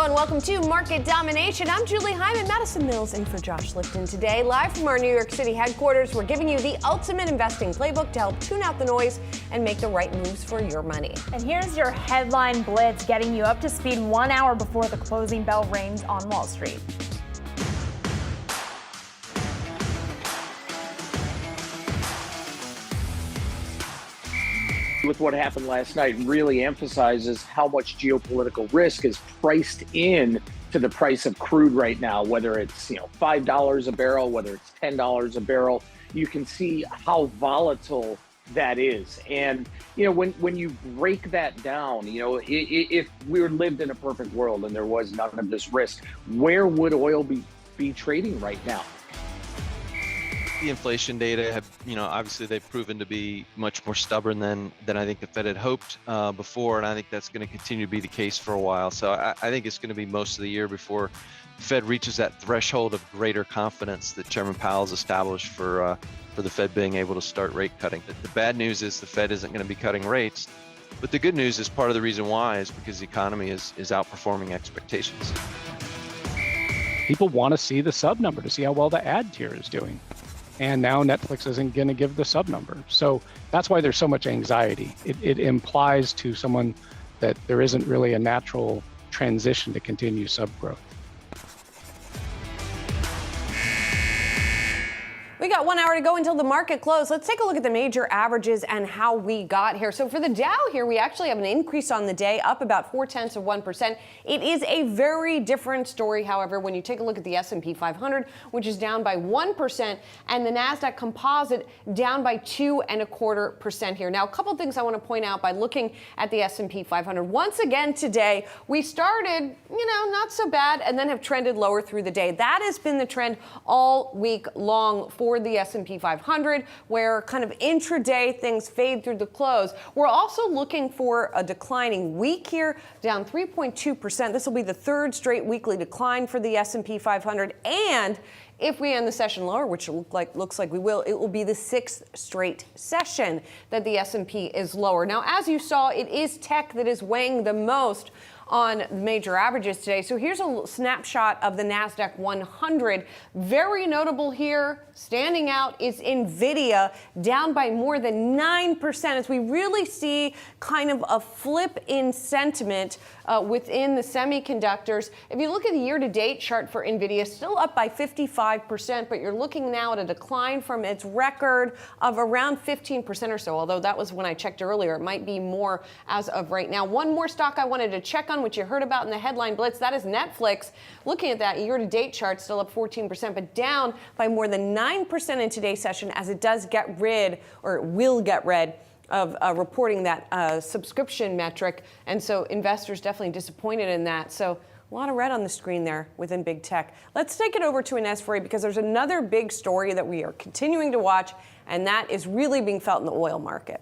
and welcome to Market Domination. I'm Julie Hyman, Madison Mills in for Josh Lipton today. Live from our New York City headquarters, we're giving you the ultimate investing playbook to help tune out the noise and make the right moves for your money. And here's your headline blitz, getting you up to speed 1 hour before the closing bell rings on Wall Street. With what happened last night really emphasizes how much geopolitical risk is priced in to the price of crude right now, whether it's $5 a barrel, whether it's $10 a barrel. You can see how volatile that is. And when you break that down, if we lived in a perfect world and there was none of this risk, where would oil be trading right now? The inflation data have, obviously they've proven to be much more stubborn than I think the Fed had hoped before, and I think that's going to continue to be the case for a while. So I think it's going to be most of the year before the Fed reaches that threshold of greater confidence that Chairman Powell's established for the Fed being able to start rate cutting. The bad news is the Fed isn't going to be cutting rates, but the good news is part of the reason why is because the economy is outperforming expectations. People want to see the sub number to see how well the ad tier is doing. And now Netflix isn't going to give the sub number. So that's why there's so much anxiety. It implies to someone that there isn't really a natural transition to continue sub growth. We got 1 hour to go until the market close. Let's take a look at the major averages and how we got here. So for the Dow here, we actually have an increase on the day, up about 0.4%. It is a very different story, however, when you take a look at the S&P 500, which is down by 1%, and the Nasdaq Composite down by 2.25% here. Now, a couple things I want to point out by looking at the S&P 500. Once again today, we started, not so bad, and then have trended lower through the day. That has been the trend all week long for the S&P 500, where kind of intraday things fade through the close. We're also looking for a declining week here, down 3.2%. This will be the third straight weekly decline for the S&P 500. And if we end the session lower, which looks like we will, it will be the sixth straight session that the S&P is lower. Now, as you saw, it is tech that is weighing the most on major averages today. So here's a snapshot of the Nasdaq 100. Very notable here, standing out, is Nvidia, down by more than 9%, as we really see kind of a flip in sentiment within the semiconductors. If you look at the year-to-date chart for Nvidia, still up by 55%, but you're looking now at a decline from its record of around 15% or so, although that was when I checked earlier. It might be more as of right now. One more stock I wanted to check on, which you heard about in the headline blitz, that is Netflix. Looking at that year-to-date chart, still up 14%, but down by more than 9% in today's session, as it does get rid, or will get rid, of reporting that subscription metric. And so investors definitely disappointed in that. So a lot of red on the screen there within big tech. Let's take it over to Ines for you, because there's another big story that we are continuing to watch, and that is really being felt in the oil market.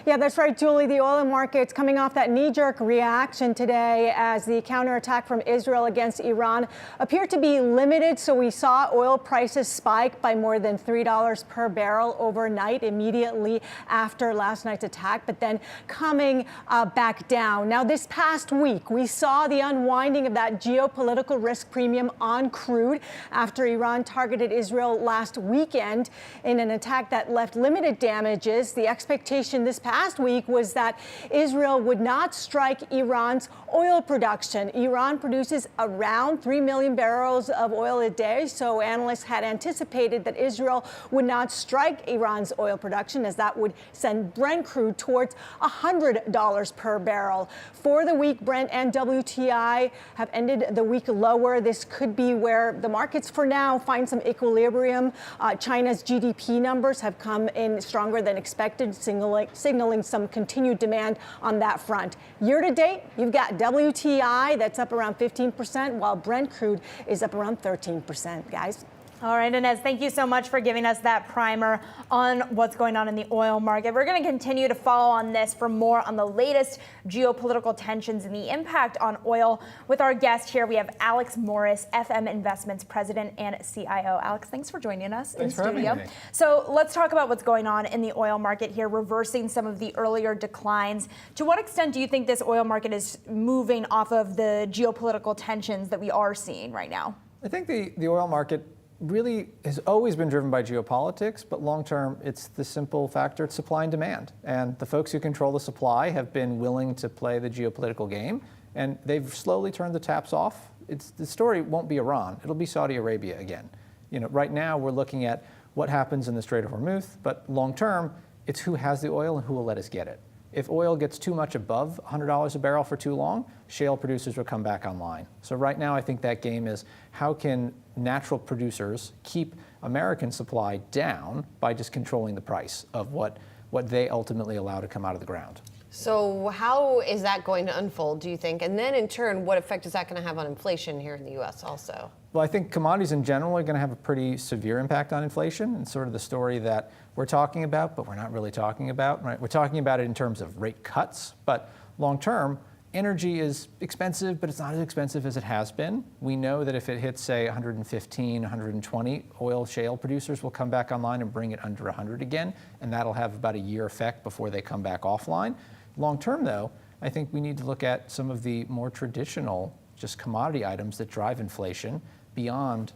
Yeah, that's right, Julie. The oil market's coming off that knee-jerk reaction today as the counterattack from Israel against Iran appeared to be limited. So we saw oil prices spike by more than $3 per barrel overnight, immediately after last night's attack, but then coming back down. Now, this past week, we saw the unwinding of that geopolitical risk premium on crude after Iran targeted Israel last weekend in an attack that left limited damages. The expectation this past week was that Israel would not strike Iran's oil production. Iran produces around 3 million barrels of oil a day, so analysts had anticipated that Israel would not strike Iran's oil production, as that would send Brent crude towards $100 per barrel. For the week, Brent and WTI have ended the week lower. This could be where the markets for now find some equilibrium. China's GDP numbers have come in stronger than expected, signaling some continued demand on that front. Year to date, you've got WTI that's up around 15%, while Brent crude is up around 13%, guys. All right, Inez, thank you so much for giving us that primer on what's going on in the oil market. We're going to continue to follow on this for more on the latest geopolitical tensions and the impact on oil. With our guest here, we have Alex Morris, FM Investments President and CIO. Alex, thanks for joining us in studio. So let's talk about what's going on in the oil market here, reversing some of the earlier declines. To what extent do you think this oil market is moving off of the geopolitical tensions that we are seeing right now? I think the oil market really has always been driven by geopolitics, but long term, it's the simple factor, it's supply and demand. And the folks who control the supply have been willing to play the geopolitical game, and they've slowly turned the taps off. The story won't be Iran, it'll be Saudi Arabia again. Right now we're looking at what happens in the Strait of Hormuz, but long term, it's who has the oil and who will let us get it. If oil gets too much above $100 a barrel for too long, shale producers will come back online. So right now, I think that game is how can natural producers keep American supply down by just controlling the price of what they ultimately allow to come out of the ground. So how is that going to unfold, do you think? And then in turn, what effect is that going to have on inflation here in the U.S. also? Well, I think commodities in general are going to have a pretty severe impact on inflation, and sort of the story that we're talking about, but we're not really talking about, right? We're talking about it in terms of rate cuts, but long term, energy is expensive, but it's not as expensive as it has been. We know that if it hits, say, 115, 120, oil shale producers will come back online and bring it under 100 again, and that'll have about a year effect before they come back offline. Long term, though, I think we need to look at some of the more traditional just commodity items that drive inflation beyond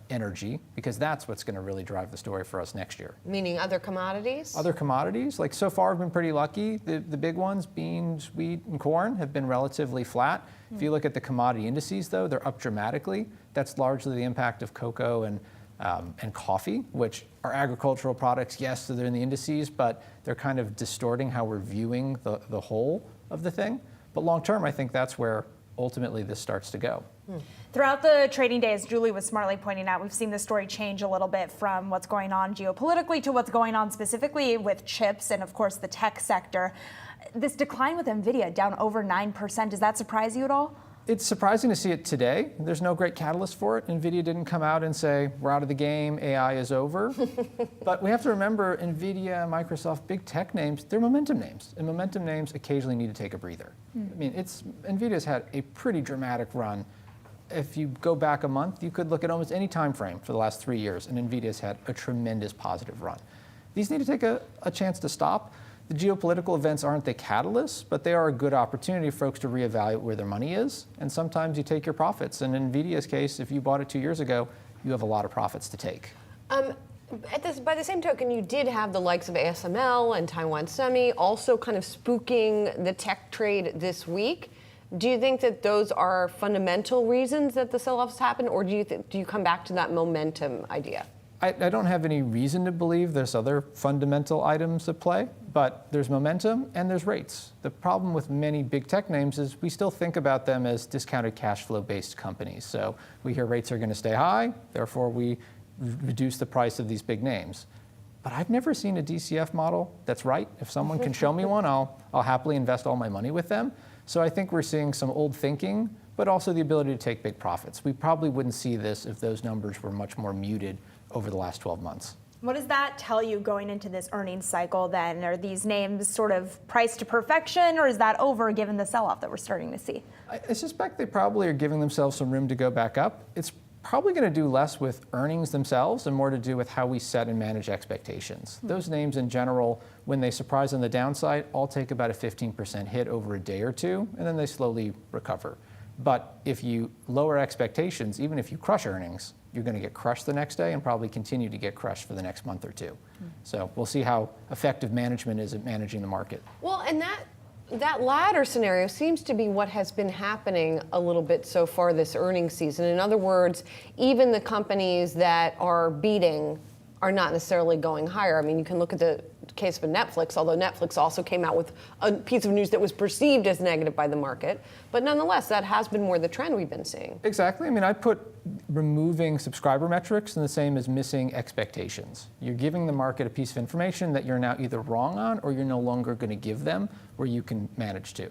energy, because that's what's going to really drive the story for us next year. Meaning other commodities? Other commodities, like so far, have been pretty lucky. The big ones, beans, wheat, and corn, have been relatively flat. If you look at the commodity indices, though, they're up dramatically. That's largely the impact of cocoa and coffee, which are agricultural products. Yes, so they're in the indices, but they're kind of distorting how we're viewing the whole of the thing. But long term, I think that's where ultimately this starts to go. Throughout the trading day, as Julie was smartly pointing out, we've seen the story change a little bit from what's going on geopolitically to what's going on specifically with chips and, of course, the tech sector. This decline with Nvidia down over 9%, does that surprise you at all? It's surprising to see it today. There's no great catalyst for it. Nvidia didn't come out and say, we're out of the game, AI is over. But we have to remember, Nvidia, Microsoft, big tech names, they're momentum names. And momentum names occasionally need to take a breather. I mean, Nvidia's had a pretty dramatic run. If you go back a month, you could look at almost any time frame for the last 3 years, and Nvidia's had a tremendous positive run. These need to take a chance to stop. The geopolitical events aren't the catalyst, but they are a good opportunity for folks to reevaluate where their money is, and sometimes you take your profits. And in Nvidia's case, if you bought it 2 years ago, you have a lot of profits to take. By the same token, you did have the likes of ASML and Taiwan Semi also kind of spooking the tech trade this week. Do you think that those are fundamental reasons that the sell-offs happen, or do you come back to that momentum idea? I don't have any reason to believe there's other fundamental items at play, but there's momentum and there's rates. The problem with many big tech names is we still think about them as discounted cash flow based companies. So we hear rates are going to stay high, therefore we reduce the price of these big names. But I've never seen a DCF model that's right. If someone can show me one, I'll happily invest all my money with them. So I think we're seeing some old thinking, but also the ability to take big profits. We probably wouldn't see this if those numbers were much more muted over the last 12 months. What does that tell you going into this earnings cycle then? Are these names sort of priced to perfection, or is that over given the sell-off that we're starting to see? I suspect they probably are giving themselves some room to go back up. It's probably going to do less with earnings themselves and more to do with how we set and manage expectations. Those names in general, when they surprise on the downside, all take about a 15% hit over a day or two, and then they slowly recover. But if you lower expectations, even if you crush earnings, you're going to get crushed the next day and probably continue to get crushed for the next month or two. So we'll see how effective management is at managing the market. Well, and that latter scenario seems to be what has been happening a little bit so far this earnings season. In other words, even the companies that are beating are not necessarily going higher. I mean, you can look at the case of Netflix, although Netflix also came out with a piece of news that was perceived as negative by the market. But nonetheless, that has been more the trend we've been seeing. Exactly. I mean, I put removing subscriber metrics in the same as missing expectations. You're giving the market a piece of information that you're now either wrong on or you're no longer going to give them where you can manage to.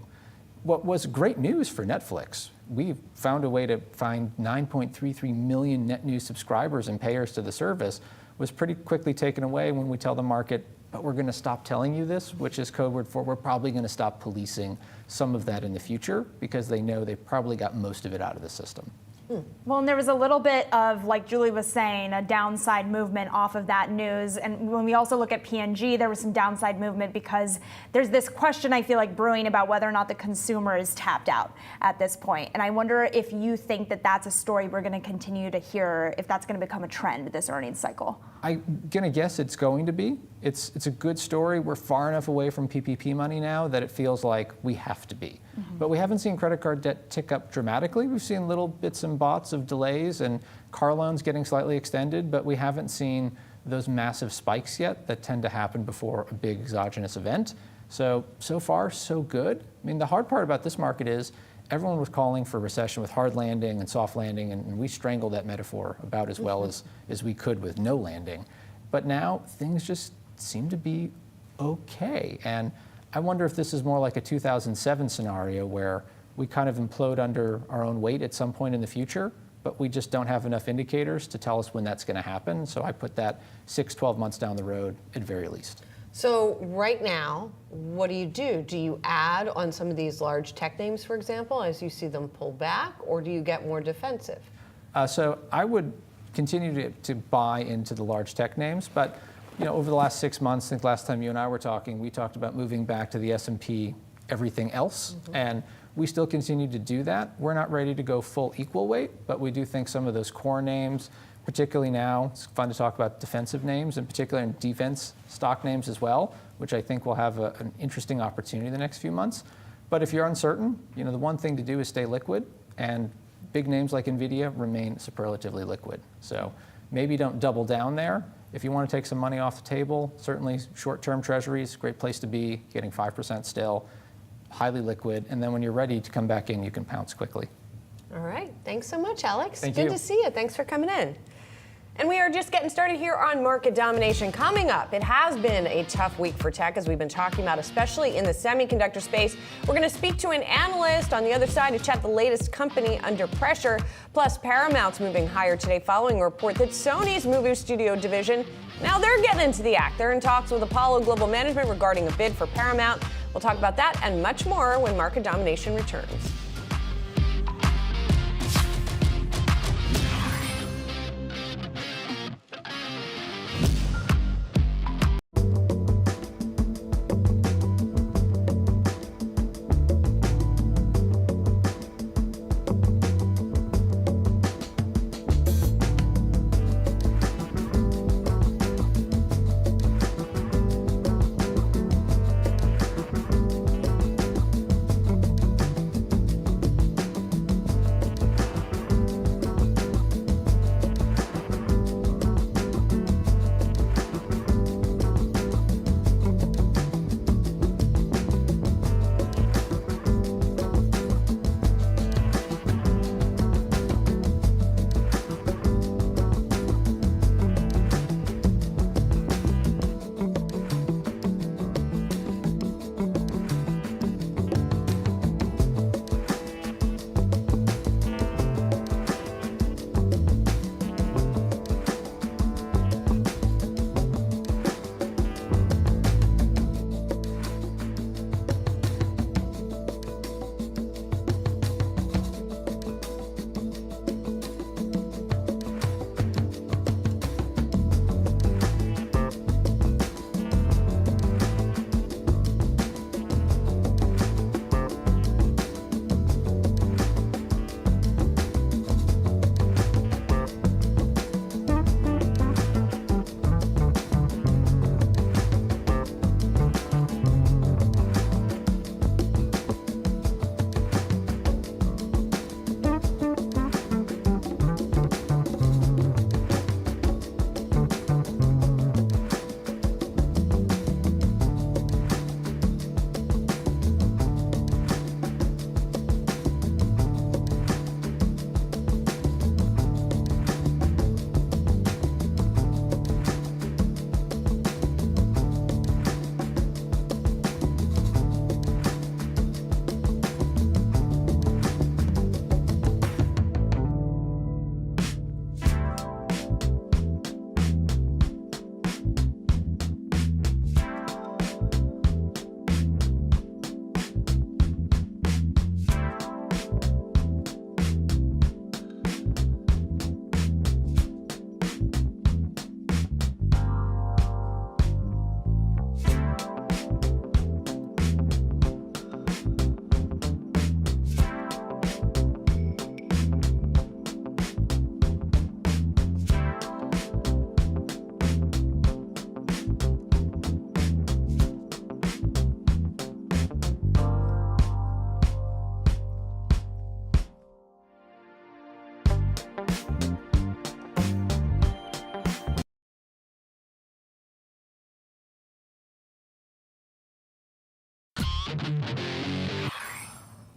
what was great news for Netflix, we found a way to find 9.33 million net new subscribers and payers to the service, was pretty quickly taken away when we tell the market, but we're going to stop telling you this, which is code word for we're probably going to stop policing some of that in the future because they know they've probably got most of it out of the system. Well, and there was a little bit of, like Julie was saying, a downside movement off of that news. And when we also look at P&G, there was some downside movement because there's this question I feel like brewing about whether or not the consumer is tapped out at this point. And I wonder if you think that that's a story we're going to continue to hear, if that's going to become a trend this earnings cycle. I'm going to guess it's going to be. It's a good story. We're far enough away from PPP money now that it feels like we have to be. But we haven't seen credit card debt tick up dramatically. We've seen little bits and bots of delays and car loans getting slightly extended, but we haven't seen those massive spikes yet that tend to happen before a big exogenous event. So far, so good. I mean, the hard part about this market is everyone was calling for recession with hard landing and soft landing, and we strangled that metaphor about as well as we could with no landing. But now things just seem to be okay. And I wonder if this is more like a 2007 scenario where we kind of implode under our own weight at some point in the future, but we just don't have enough indicators to tell us when that's going to happen. So I put that 6-12 months down the road at very least. So right now, what do? Do you add on some of these large tech names, for example, as you see them pull back, or do you get more defensive? So I would continue to buy into the large tech names, but over the last 6 months, I think last time you and I were talking, we talked about moving back to the S&P everything else, and we still continue to do that. We're not ready to go full equal weight, but we do think some of those core names, particularly now, it's fun to talk about defensive names, and particularly in defense stock names as well, which I think will have an interesting opportunity in the next few months. But if you're uncertain, the one thing to do is stay liquid, and big names like Nvidia remain superlatively liquid. So maybe don't double down there. If you want to take some money off the table, certainly short-term treasuries, great place to be, getting 5% still, highly liquid, and then when you're ready to come back in, you can pounce quickly. All right, thanks so much, Alex. Thank you. Good to see you. Thanks for coming in. And we are just getting started here on Market Domination. Coming up, it has been a tough week for tech, as we've been talking about, especially in the semiconductor space. We're going to speak to an analyst on the other side to chat the latest company under pressure. Plus, Paramount's moving higher today following a report that Sony's movie studio division, now they're getting into the act. They're in talks with Apollo Global Management regarding a bid for Paramount. We'll talk about that and much more when Market Domination returns.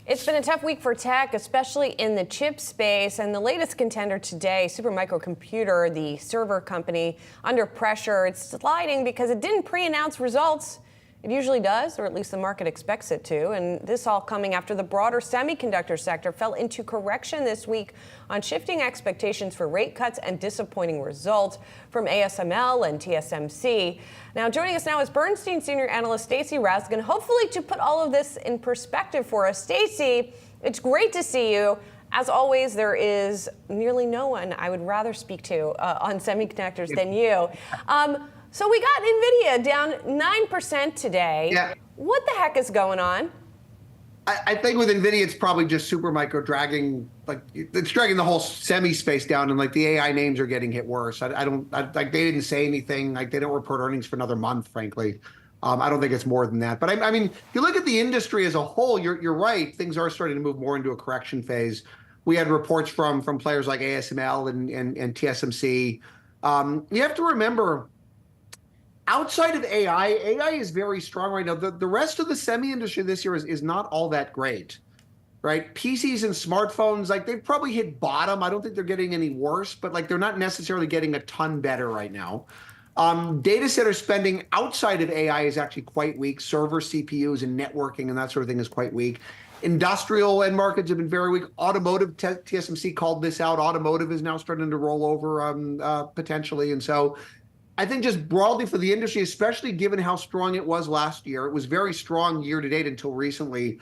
It's been a tough week for tech, especially in the chip space. And the latest contender today, Supermicro Computer, the server company, under pressure. It's sliding because it didn't pre-announce results. It usually does, or at least the market expects it to. And this all coming after the broader semiconductor sector fell into correction this week on shifting expectations for rate cuts and disappointing results from ASML and TSMC. Now, joining us now is Bernstein senior analyst Stacey Raskin, hopefully to put all of this in perspective for us. Stacey, it's great to see you. As always, there is nearly no one I would rather speak to on semiconductors than you. So we got Nvidia down 9% today. Yeah. What the heck is going on? I think with Nvidia, it's probably just Supermicro dragging, it's dragging the whole semi space down, and the AI names are getting hit worse. They didn't say anything, they don't report earnings for another month, frankly. I don't think it's more than that. But I mean, if you look at the industry as a whole, you're right. Things are starting to move more into a correction phase. We had reports from players like ASML and TSMC. You have to remember, outside of AI is very strong right now. The rest of the semi industry this year is not all that great, right? PCs and smartphones, they've probably hit bottom. I don't think they're getting any worse, but they're not necessarily getting a ton better right now. Data center spending outside of AI is actually quite weak. Server CPUs and networking and that sort of thing is quite weak. Industrial end markets have been very weak. Automotive, TSMC called this out. Automotive is now starting to roll over potentially. And so I think just broadly for the industry, especially given how strong it was last year, it was very strong year to date until recently.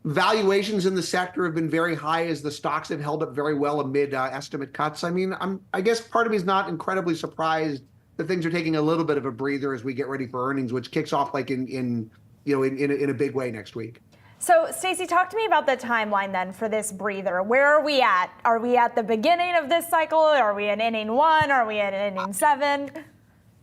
Valuations in the sector have been very high as the stocks have held up very well amid estimate cuts. I mean, I guess part of me is not incredibly surprised that things are taking a little bit of a breather as we get ready for earnings, which kicks off in a big way next week. So, Stacey, talk to me about the timeline then for this breather. Where are we at? Are we at the beginning of this cycle? Are we in inning 1? Are we in inning 7?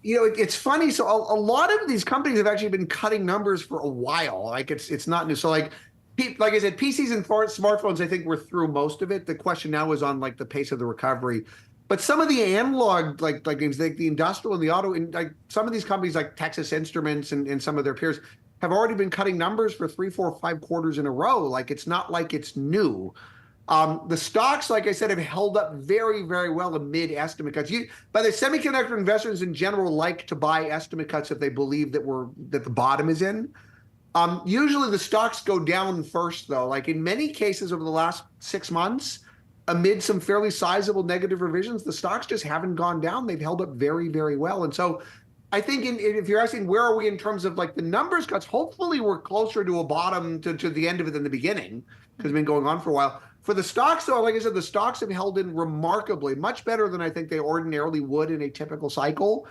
It's funny. So a lot of these companies have actually been cutting numbers for a while. It's not new. So like I said, PCs and smartphones, I think we're through most of it. The question now is on the pace of the recovery. But some of the analog names, like the industrial and the auto, and some of these companies like Texas Instruments and some of their peers have already been cutting numbers for 3, 4, 5 quarters in a row. It's not like it's new. The stocks, like I said, have held up very, very well amid estimate cuts. By the semiconductor investors in general like to buy estimate cuts if they believe that the bottom is in. Usually the stocks go down first, though. In many cases over the last 6 months, amid some fairly sizable negative revisions, the stocks just haven't gone down. They've held up very, very well. And so I think if you're asking where are we in terms of the numbers cuts, hopefully we're closer to a bottom to the end of it than the beginning, because it's been going on for a while. For the stocks, though, like I said, the stocks have held in remarkably, much better than I think they ordinarily would in a typical cycle.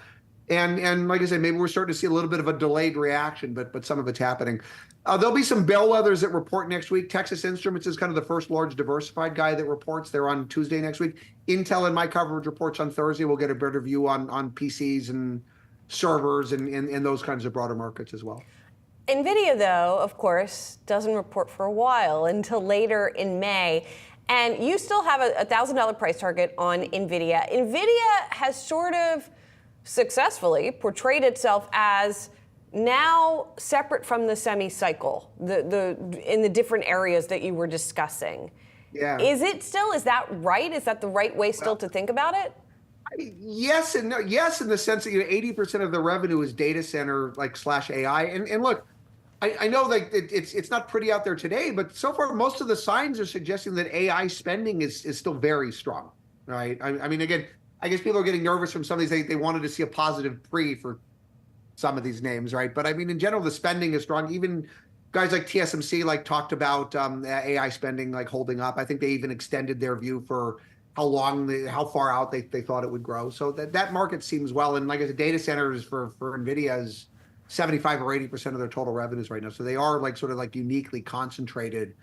And like I said, maybe we're starting to see a little bit of a delayed reaction, but some of it's happening. There'll be some bellwethers that report next week. Texas Instruments is kind of the first large diversified guy that reports. They're on Tuesday next week. Intel in my coverage reports on Thursday. We'll get a better view on PCs and servers and those kinds of broader markets as well. Nvidia, though, of course, doesn't report for a while until later in May. And you still have a $1,000 price target on Nvidia. Nvidia has sort of successfully portrayed itself as now separate from the semi cycle, in the different areas that you were discussing. Yeah. Is that right? Is that the right way still to think about it? Yes and no. Yes, in the sense that 80% of the revenue is data center / AI. And look, I know it's not pretty out there today, but so far most of the signs are suggesting that AI spending is still very strong, right? I mean, again, I guess people are getting nervous from some of these. They wanted to see a positive pre for some of these names, right? But I mean, in general, the spending is strong. Even guys like TSMC talked about AI spending holding up. I think they even extended their view for how far out they thought it would grow. So that market seems well. And like I said, data centers for Nvidia is 75 or 80% of their total revenues right now. So they are uniquely concentrated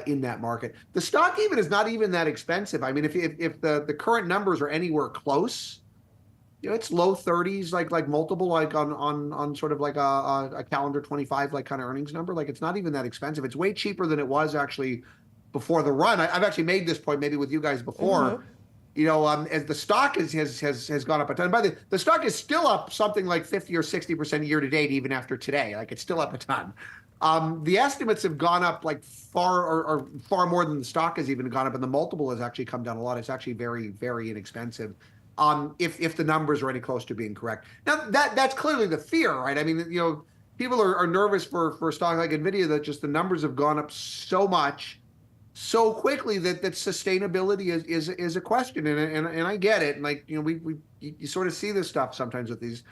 in that market. The stock even is not even that expensive. I mean, if the current numbers are anywhere close, it's low 30s, like multiple, on sort of a calendar 25 kind of earnings number. It's not even that expensive. It's way cheaper than it was actually before the run. I've actually made this point maybe with you guys before. as the stock has gone up a ton. By the stock is still up something like 50 or 60% year to date, even after today. Like, it's still up a ton. The estimates have gone up like far more than the stock has even gone up, and the multiple has actually come down a lot. It's actually very, very inexpensive. If the numbers are any close to being correct. Now that's clearly the fear, right? I mean, people are nervous for a stock like Nvidia that just the numbers have gone up so much, so quickly that sustainability is a question, and I get it. And like, you sort of see this stuff sometimes with these.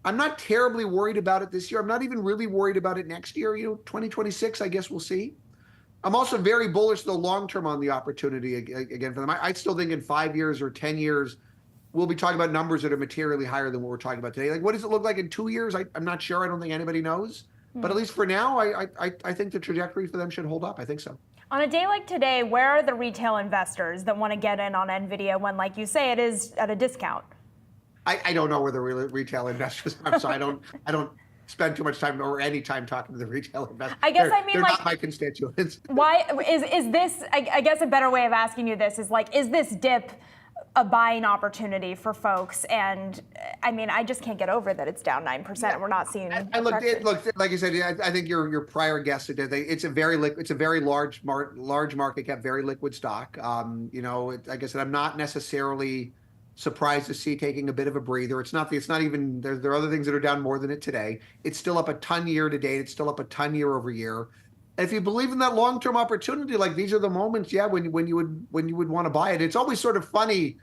I'm not terribly worried about it this year. I'm not even really worried about it next year. 2026, I guess we'll see. I'm also very bullish the long term on the opportunity again for them. I still think in 5 years or 10 years, we'll be talking about numbers that are materially higher than what we're talking about today. Like, what does it look like in 2 years? I'm not sure. I don't think anybody knows. But at least for now, I think the trajectory for them should hold up. I think so. On a day like today, where are the retail investors that want to get in on Nvidia when, like you say, it is at a discount? I don't know where the retail investors are, so I don't spend too much time or any time talking to the retail investors. I guess they're like, not my constituents. Why is this? I guess a better way of asking you this is like, is this dip a buying opportunity for folks? And I mean, I just can't get over that it's down 9%. And we're not seeing. Look, like I said, I think your prior guess today. It's a very large market cap, very liquid stock. Like I said, I'm not necessarily surprised to see taking a bit of a breather. It's not even, there are other things that are down more than it today. It's still up a ton year to date. It's still up a ton year over year. And if you believe in that long-term opportunity, like, these are the moments, when you would want to buy it. It's always sort of funny,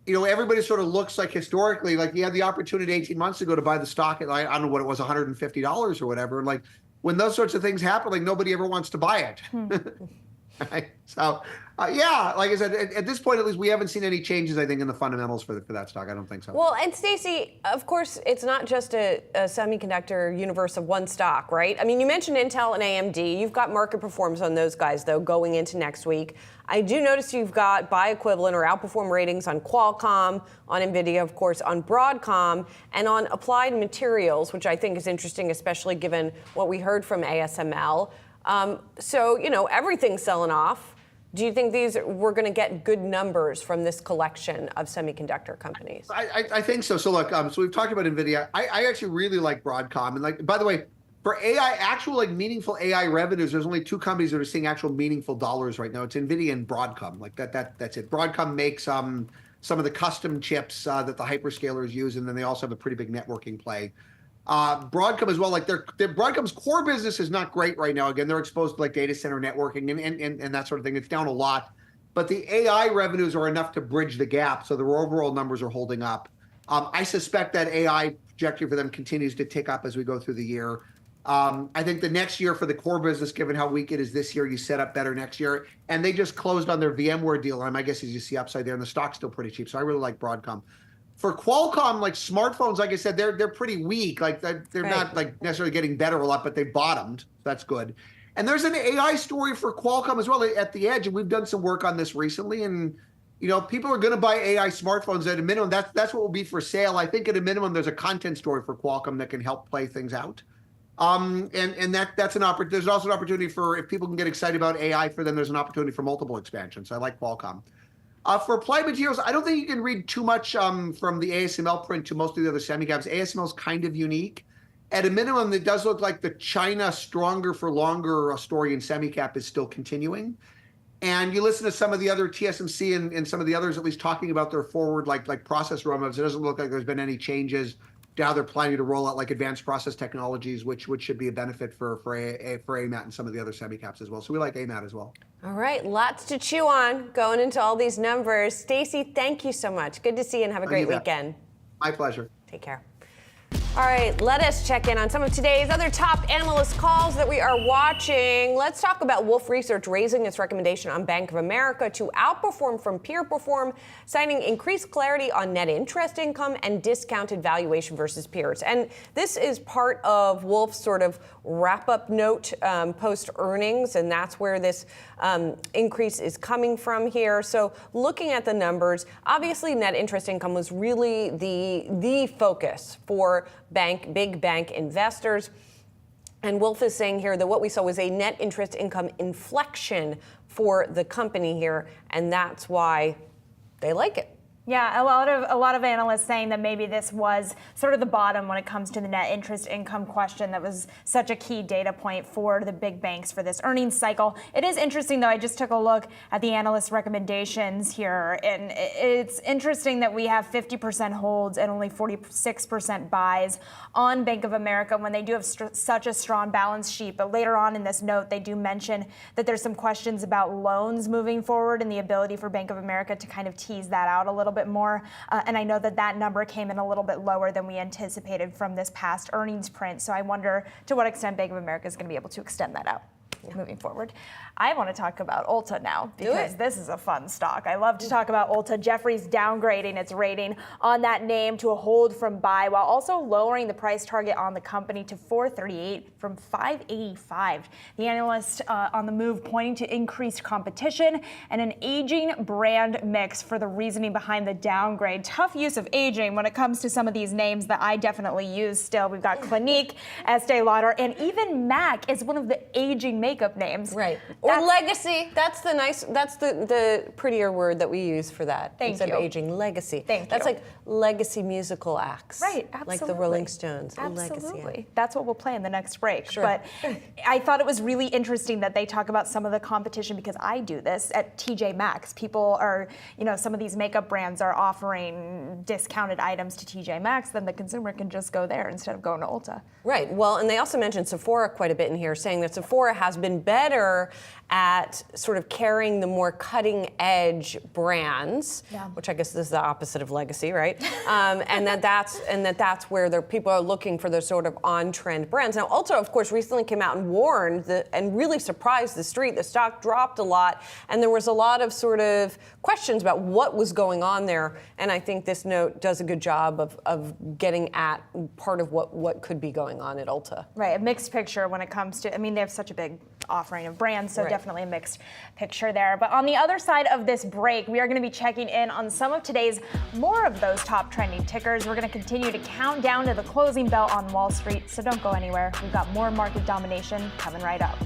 everybody sort of looks like historically, like you had the opportunity 18 months ago to buy the stock at, I don't know what it was, $150 or whatever. And like, when those sorts of things happen, like, nobody ever wants to buy it. Right? So, like I said, at this point, at least, we haven't seen any changes, I think, in the fundamentals for that stock. I don't think so. Well, and Stacey, of course, it's not just a semiconductor universe of one stock, right? I mean, you mentioned Intel and AMD. You've got market performance on those guys, though, going into next week. I do notice you've got buy equivalent or outperform ratings on Qualcomm, on Nvidia, of course, on Broadcom, and on Applied Materials, which I think is interesting, especially given what we heard from ASML. So, everything's selling off. Do you think we're going to get good numbers from this collection of semiconductor companies? I think so. So look, so we've talked about Nvidia. I actually really like Broadcom. And like, by the way, for AI, actual like meaningful AI revenues, there's only two companies that are seeing actual meaningful dollars right now. It's Nvidia and Broadcom. Like that's it. Broadcom makes some of the custom chips that the hyperscalers use, and then they also have a pretty big networking play. Broadcom as well, like their Broadcom's core business is not great right now. Again, they're exposed to like data center networking and that sort of thing. It's down a lot, but the AI revenues are enough to bridge the gap, so their overall numbers are holding up. I suspect that AI trajectory for them continues to tick up as we go through the year. I think the next year for the core business, given how weak it is this year, you set up better next year. And they just closed on their VMware deal, and my guess is you see upside there, and the stock's still pretty cheap. So I really like Broadcom. For Qualcomm, like smartphones, like I said, they're pretty weak. Like they're not like necessarily getting better a lot, but they bottomed. That's good. And there's an AI story for Qualcomm as well at the edge, and we've done some work on this recently. And people are going to buy AI smartphones at a minimum. That's what will be for sale. I think at a minimum, there's a content story for Qualcomm that can help play things out. And that's an opportunity. There's also an opportunity for, if people can get excited about AI for them, there's an opportunity for multiple expansions. So I like Qualcomm. For Applied Materials, I don't think you can read too much from the ASML print to most of the other semicaps. ASML is kind of unique. At a minimum, it does look like the China stronger for longer story in semicap is still continuing. And you listen to some of the other TSMC and some of the others at least talking about their forward like process roadmaps. It doesn't look like there's been any changes to how they're planning to roll out like advanced process technologies, which should be a benefit for AMAT and some of the other semicaps as well. So we like AMAT as well. All right, lots to chew on going into all these numbers. Stacey, thank you so much. Good to see you and have a great weekend. My pleasure. Take care. All right, let us check in on some of today's other top analyst calls that we are watching. Let's talk about Wolfe Research raising its recommendation on Bank of America to outperform from peer perform, citing increased clarity on net interest income and discounted valuation versus peers. And this is part of Wolfe's sort of wrap-up note post-earnings, and that's where this increase is coming from here. So looking at the numbers, obviously net interest income was really the focus for big bank investors. And Wolfe is saying here that what we saw was a net interest income inflection for the company here, and that's why they like it. Yeah, a lot of analysts saying that maybe this was sort of the bottom when it comes to the net interest income question that was such a key data point for the big banks for this earnings cycle. It is interesting, though. I just took a look at the analyst recommendations here, and it's interesting that we have 50% holds and only 46% buys on Bank of America when they do have such a strong balance sheet. But later on in this note, they do mention that there's some questions about loans moving forward and the ability for Bank of America to kind of tease that out a little bit more. And I know that number came in a little bit lower than we anticipated from this past earnings print. So I wonder to what extent Bank of America is going to be able to extend that out moving forward. I want to talk about Ulta now because this is a fun stock. I love to talk about Ulta. Jefferies downgrading its rating on that name to a hold from buy while also lowering the price target on the company to $438 from $585. The analyst on the move pointing to increased competition and an aging brand mix for the reasoning behind the downgrade. Tough use of aging when it comes to some of these names that I definitely use still. We've got Clinique, Estee Lauder, and even MAC is one of the aging makeup names. Right. Or legacy. That's the prettier word that we use for that. Thank instead you. of aging. Legacy. That's like legacy musical acts. Right, absolutely. Like the Rolling Stones. Absolutely. Legacy. That's what we'll play in the next break. Sure. But I thought it was really interesting that they talk about some of the competition because I do this at TJ Maxx. People are, some of these makeup brands are offering discounted items to TJ Maxx, then the consumer can just go there instead of going to Ulta. Right. Well, and they also mentioned Sephora quite a bit in here, saying that Sephora has been better at sort of carrying the more cutting edge brands, which I guess is the opposite of legacy, right? and that's where people are looking for those sort of on-trend brands. Now, Ulta, of course, recently came out and warned and really surprised the street. The stock dropped a lot, and there was a lot of sort of questions about what was going on there. And I think this note does a good job of getting at part of what could be going on at Ulta. Right, a mixed picture when it comes to, they have such a big offering of brands, so definitely a mixed picture there. But on the other side of this break, we are going to be checking in on some of today's more of those top trending tickers. We're going to continue to count down to the closing bell on Wall Street, so don't go anywhere. We've got more market domination coming right up.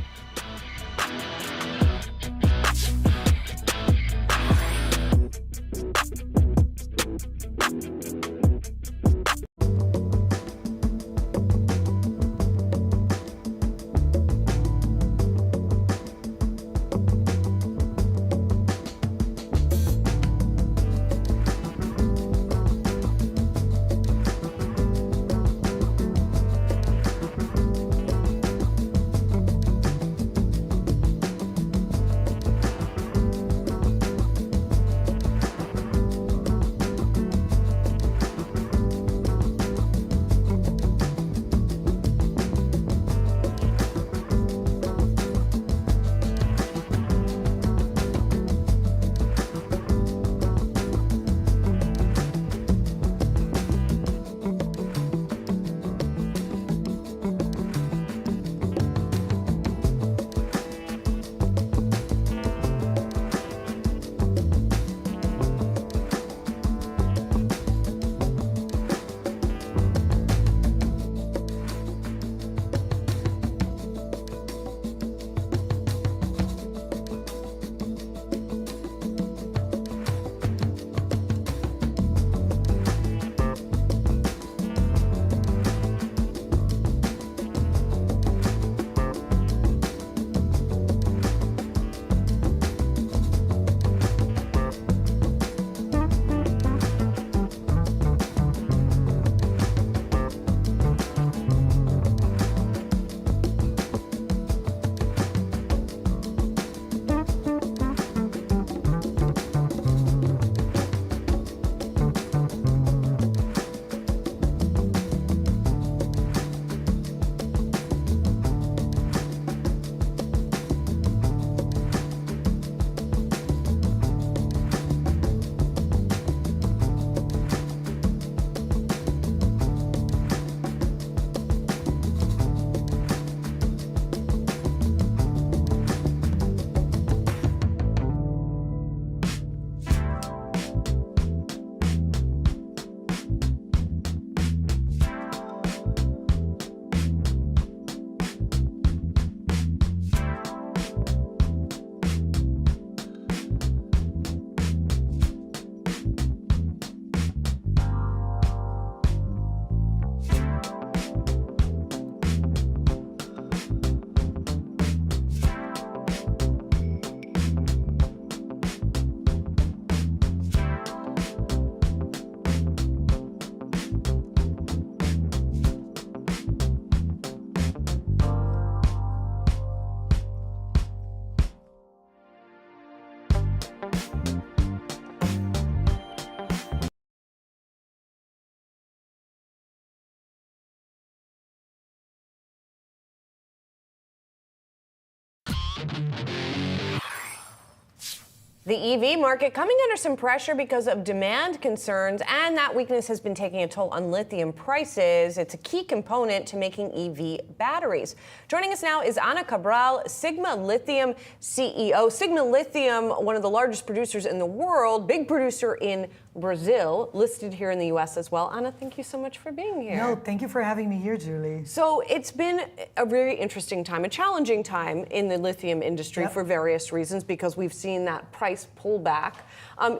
The EV market coming under some pressure because of demand concerns, and that weakness has been taking a toll on lithium prices. It's a key component to making EV batteries. Joining us now is Ana Cabral, Sigma Lithium CEO. Sigma Lithium, one of the largest producers in the world, big producer in Brazil, listed here in the U.S. as well. Ana, thank you so much for being here. No, thank you for having me here, Julie. So it's been a very interesting time, a challenging time in the lithium industry for various reasons, because we've seen that price pullback.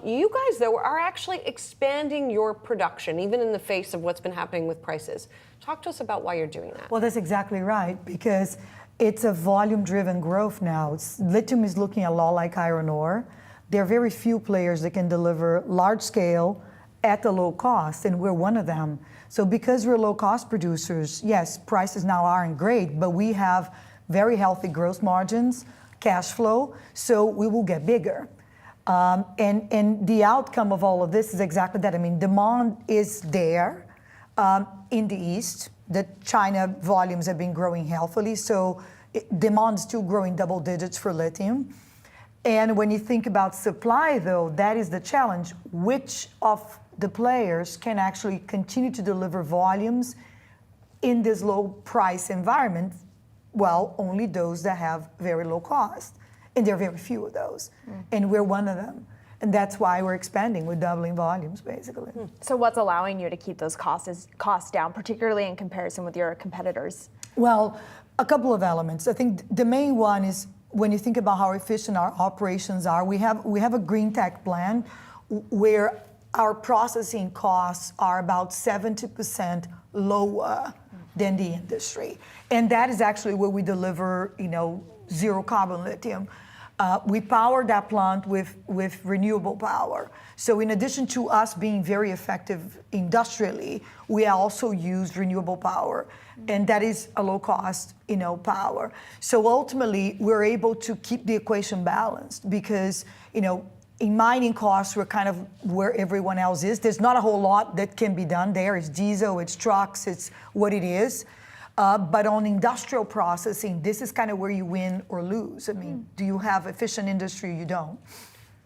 You guys, though, are actually expanding your production, even in the face of what's been happening with prices. Talk to us about why you're doing that. Well, that's exactly right, because it's a volume-driven growth now. Lithium is looking a lot like iron ore. There are very few players that can deliver large scale at a low cost, and we're one of them. So because we're low cost producers, yes, prices now aren't great, but we have very healthy gross margins, cash flow, so we will get bigger. And the outcome of all of this is exactly that. I mean, demand is there in the East. The China volumes have been growing healthily, so demand is still growing double digits for lithium. And when you think about supply, though, that is the challenge. Which of the players can actually continue to deliver volumes in this low price environment? Well, only those that have very low cost. And there are very few of those. And we're one of them. And that's why we're expanding. We're doubling volumes, basically. So what's allowing you to keep those costs down, particularly in comparison with your competitors? Well, a couple of elements. I think the main one is, when you think about how efficient our operations are, we have a green tech plan where our processing costs are about 70% lower than the industry. And that is actually where we deliver, zero carbon lithium. We power that plant with renewable power. So in addition to us being very effective industrially, we also use renewable power. And that is a low cost, power. So ultimately, we're able to keep the equation balanced because, in mining costs, we're kind of where everyone else is. There's not a whole lot that can be done there. It's diesel, it's trucks, it's what it is. But on industrial processing, this is kind of where you win or lose. I mean, do you have efficient industry? You don't.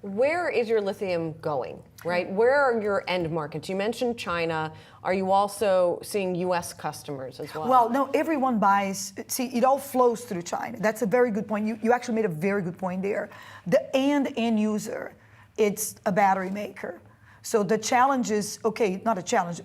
Where is your lithium going, right? Where are your end markets? You mentioned China. Are you also seeing U.S. customers as well? Well, no, everyone buys. See, it all flows through China. That's a very good point. You actually made a very good point there. The end user, it's a battery maker. So the challenge is, okay, not a challenge,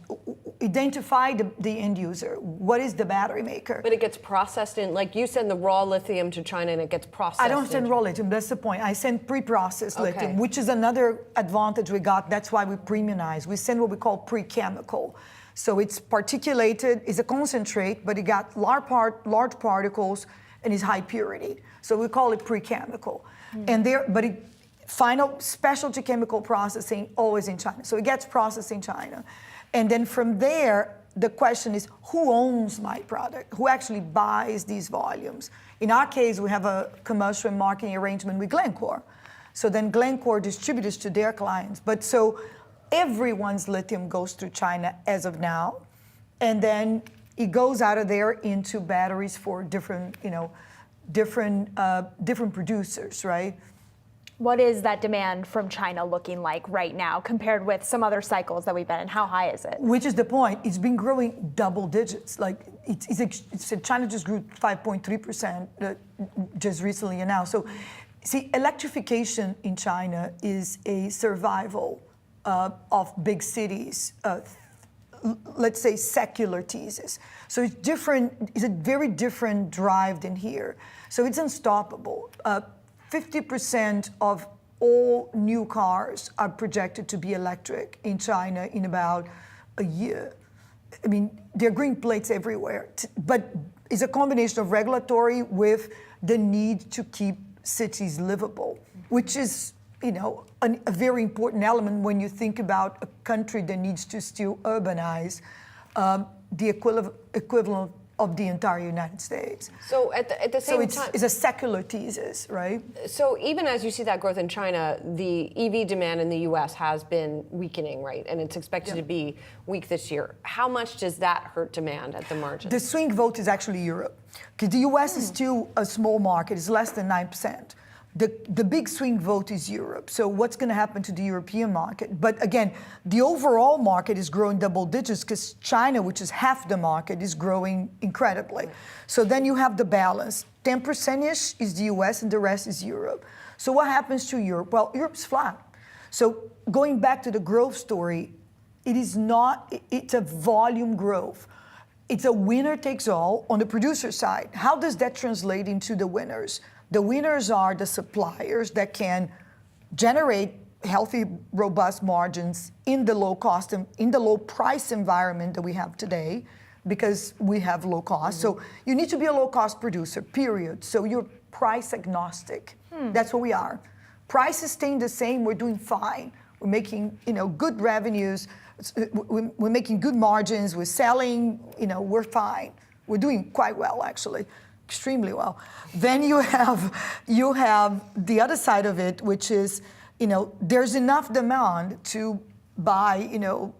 identify the end user. What is the battery maker? But it gets processed in, like you send the raw lithium to China and it gets processed. I don't send raw lithium, that's the point. I send pre-processed lithium, which is another advantage we got. That's why we premiumize. We send what we call pre-chemical. So it's particulated, it's a concentrate, but it got large particles and is high purity. So we call it pre-chemical. Final specialty chemical processing always in China. So it gets processed in China. And then from there, the question is, who owns my product? Who actually buys these volumes? In our case, we have a commercial and marketing arrangement with Glencore. So then Glencore distributes to their clients. But so everyone's lithium goes through China as of now. And then it goes out of there into batteries for different producers, right? What is that demand from China looking like right now compared with some other cycles that we've been in? How high is it? Which is the point. It's been growing double digits. Like China just grew 5.3% just recently and now. So see, electrification in China is a survival of big cities, let's say secular thesis. So it's different, it's a very different drive than here. So it's unstoppable. 50% of all new cars are projected to be electric in China in about a year. I mean, there are green plates everywhere, but it's a combination of regulatory with the need to keep cities livable, which is, a very important element when you think about a country that needs to still urbanize. The equivalent of the entire United States. So at the same time, it's a secular thesis, right? So even as you see that growth in China, the EV demand in the U.S. has been weakening, right? And it's expected to be weak this year. How much does that hurt demand at the margin? The swing vote is actually Europe, because the U.S. is still a small market. It's less than 9%. The big swing vote is Europe. So what's going to happen to the European market? But again, the overall market is growing double digits because China, which is half the market, is growing incredibly. So then you have the balance. 10%-ish is the US and the rest is Europe. So what happens to Europe? Well, Europe's flat. So going back to the growth story, it's a volume growth. It's a winner takes all on the producer side. How does that translate into the winners? The winners are the suppliers that can generate healthy, robust margins in the low cost and in the low price environment that we have today, because we have low cost. So you need to be a low cost producer, period. So you're price agnostic. That's what we are. Price is staying the same. We're doing fine. We're making, good revenues. We're making good margins. We're selling. We're fine. We're doing quite well, actually. Extremely well. Then you have the other side of it, which is, there's enough demand to buy,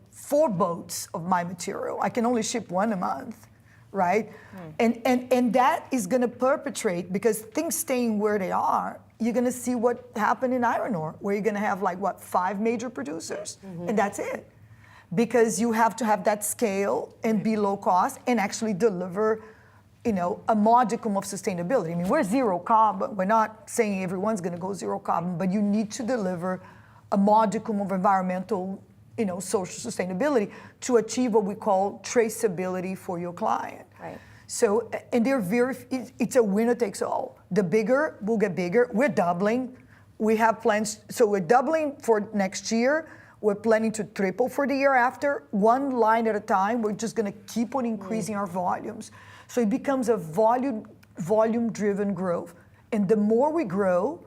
4 boats of my material. I can only ship 1 a month, right? And that is going to perpetrate, because things staying where they are. You're going to see what happened in iron ore, where you're going to have 5 major producers, and that's it. Because you have to have that scale and be low cost and actually deliver a modicum of sustainability. I mean, we're zero carbon. We're not saying everyone's going to go zero carbon, but you need to deliver a modicum of environmental, social sustainability to achieve what we call traceability for your client. Right. So, and it's a winner takes all. The bigger will get bigger. We're doubling. We have plans. So we're doubling for next year. We're planning to triple for the year after, 1 line at a time. We're just going to keep on increasing our volumes. So it becomes a volume-driven growth. And the more we grow,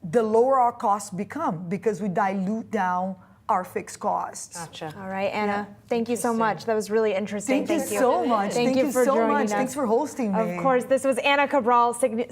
the lower our costs become, because we dilute down our fixed costs. Gotcha. All right, Anna, thank you so much. That was really interesting. Thank you so much. Thank you for so joining much. us. Thanks for hosting me. Of course, this was Anna Cabral, Sigma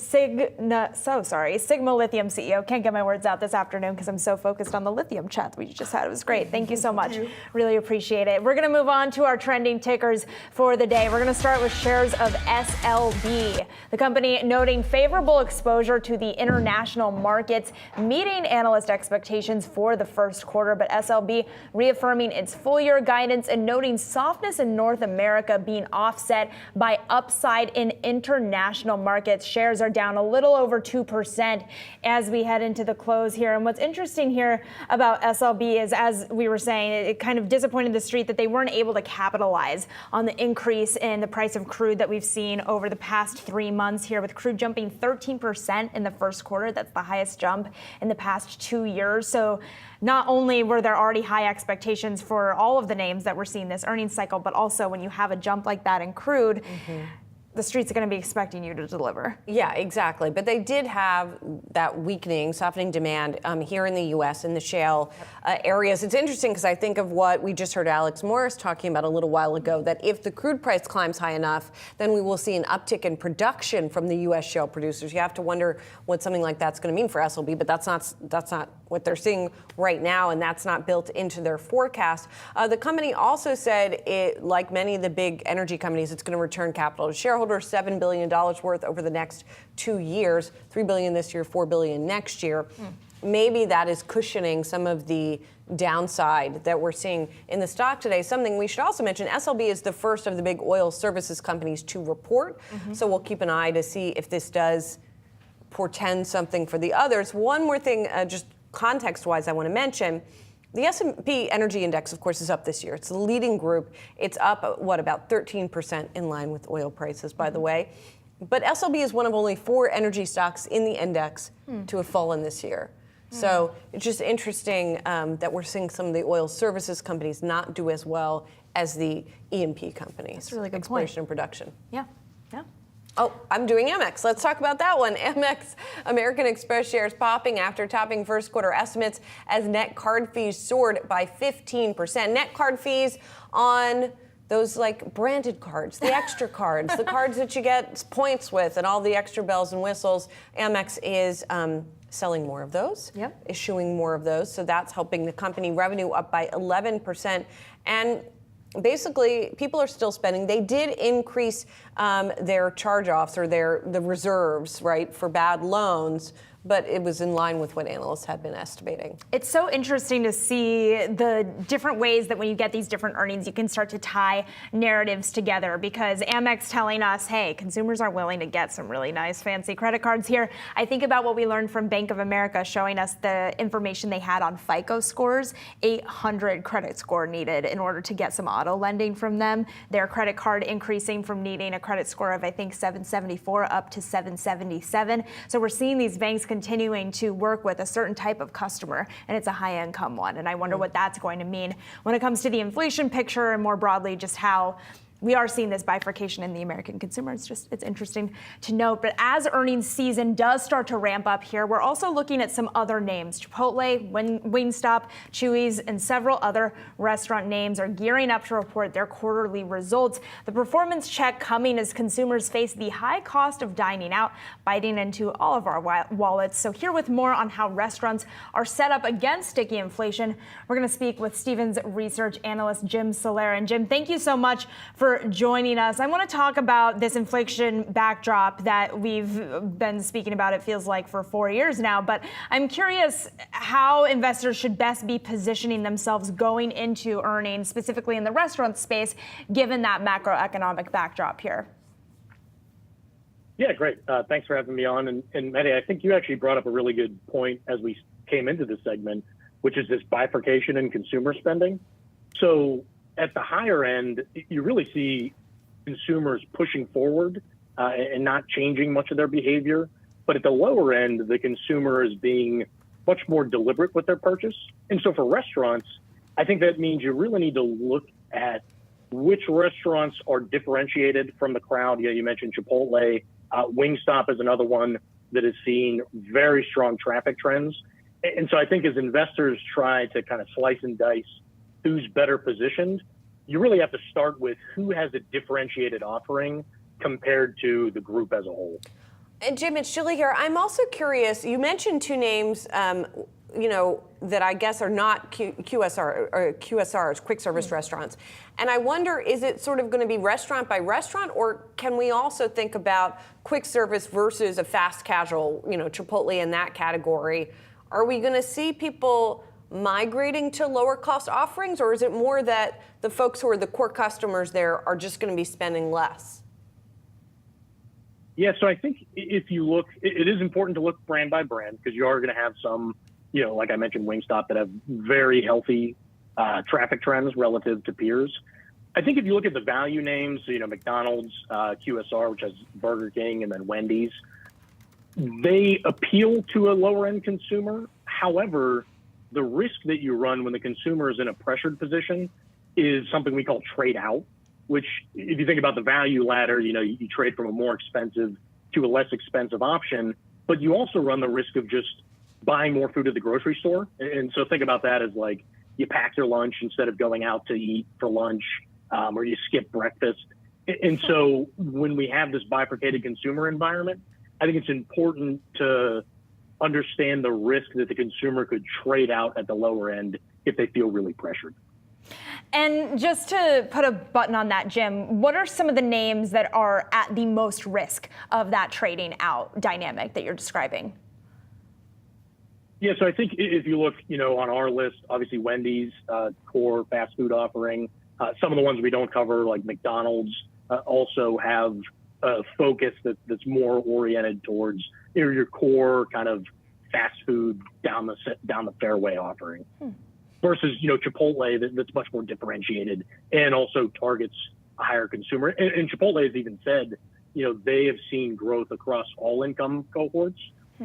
Lithium CEO. Can't get my words out this afternoon because I'm so focused on the lithium chat that we just had. It was great. Thank you so much. Really appreciate it. We're going to move on to our trending tickers for the day. We're going to start with shares of SLB. The company noting favorable exposure to the international markets, meeting analyst expectations for the first quarter, but SLB reaffirming its full-year guidance and noting softness in North America being offset by upside in international markets. Shares are down a little over 2% as we head into the close here. And what's interesting here about SLB is, as we were saying, it kind of disappointed the street that they weren't able to capitalize on the increase in the price of crude that we've seen over the past 3 months here, with crude jumping 13% in the first quarter. That's the highest jump in the past 2 years. So not only were there already high expectations for all of the names that we're seeing this earnings cycle, but also when you have a jump like that in crude, the streets are going to be expecting you to deliver. Yeah, exactly. But they did have that weakening, softening demand here in the U.S. in the shale areas. It's interesting because I think of what we just heard Alex Morris talking about a little while ago, that if the crude price climbs high enough, then we will see an uptick in production from the U.S. shale producers. You have to wonder what something like that's going to mean for SLB, but that's not what they're seeing right now, and that's not built into their forecast. The company also said, like many of the big energy companies, it's going to return capital to shareholders, $7 billion worth over the next 2 years, $3 billion this year, $4 billion next year. Maybe that is cushioning some of the downside that we're seeing in the stock today. Something we should also mention, SLB is the first of the big oil services companies to report. So we'll keep an eye to see if this does portend something for the others. One more thing, just context-wise, I want to mention. The S&P Energy Index, of course, is up this year. It's the leading group. It's up, about 13% in line with oil prices, by the way. But SLB is one of only 4 energy stocks in the index to have fallen this year. So it's just interesting that we're seeing some of the oil services companies not do as well as the E&P companies. That's a really good Exploration and production. Yeah. Oh, I'm doing Amex. Let's talk about that one. Amex American Express shares popping after topping first quarter estimates as net card fees soared by 15%. Net card fees on those like branded cards, the extra cards, the cards that you get points with and all the extra bells and whistles. Amex is selling more of those, issuing more of those. So that's helping the company. Revenue up by 11%. And basically, people are still spending. They did increase their charge-offs or the reserves, right, for bad loans, but it was in line with what analysts had been estimating. It's so interesting to see the different ways that when you get these different earnings, you can start to tie narratives together, because Amex telling us, hey, consumers are willing to get some really nice fancy credit cards here. I think about what we learned from Bank of America showing us the information they had on FICO scores, 800 credit score needed in order to get some auto lending from them. Their credit card increasing from needing a credit score of, I think, 774 up to 777. So we're seeing these banks continuing to work with a certain type of customer, and it's a high income one. And I wonder what that's going to mean when it comes to the inflation picture and more broadly just how we are seeing this bifurcation in the American consumer. It's interesting to note. But as earnings season does start to ramp up here, we're also looking at some other names. Chipotle, Wingstop, Chuy's, and several other restaurant names are gearing up to report their quarterly results. The performance check coming as consumers face the high cost of dining out, biting into all of our wallets. So here with more on how restaurants are set up against sticky inflation, we're going to speak with Stephens research analyst Jim Solera. And Jim, thank you so much for joining us. I want to talk about this inflation backdrop that we've been speaking about, it feels like, for 4 years now. But I'm curious how investors should best be positioning themselves going into earnings, specifically in the restaurant space, given that macroeconomic backdrop here. Yeah, great. Thanks for having me on. And Maddie, I think you actually brought up a really good point as we came into this segment, which is this bifurcation in consumer spending. So at the higher end, you really see consumers pushing forward and not changing much of their behavior. But at the lower end, the consumer is being much more deliberate with their purchase. And so for restaurants, I think that means you really need to look at which restaurants are differentiated from the crowd. Yeah, you mentioned Chipotle. Wingstop is another one that is seeing very strong traffic trends. And so I think as investors try to kind of slice and dice who's better positioned, you really have to start with who has a differentiated offering compared to the group as a whole. And Jim, it's Julie here. I'm also curious, you mentioned two names, that I guess are not QSR or QSRs, quick service restaurants. And I wonder, is it sort of going to be restaurant by restaurant, or can we also think about quick service versus a fast casual, Chipotle in that category? Are we going to see people migrating to lower cost offerings, or is it more that the folks who are the core customers there are just going to be spending less? Yeah, so I think if you look, it is important to look brand by brand, because you are going to have some, like I mentioned, Wingstop, that have very healthy traffic trends relative to peers. I think if you look at the value names, McDonald's, QSR, which has Burger King, and then Wendy's, they appeal to a lower end consumer. However, the risk that you run when the consumer is in a pressured position is something we call trade out, which if you think about the value ladder, you trade from a more expensive to a less expensive option, but you also run the risk of just buying more food at the grocery store. And so think about that as like you pack your lunch instead of going out to eat for lunch, or you skip breakfast. And so when we have this bifurcated consumer environment, I think it's important to understand the risk that the consumer could trade out at the lower end if they feel really pressured. And just to put a button on that, Jim, what are some of the names that are at the most risk of that trading out dynamic that you're describing? Yeah, so I think if you look, on our list, obviously Wendy's, core fast food offering. Some of the ones we don't cover, like McDonald's, also have a focus that's more oriented towards your core kind of fast food down the fairway offering, versus Chipotle that's much more differentiated and also targets a higher consumer. And Chipotle has even said they have seen growth across all income cohorts.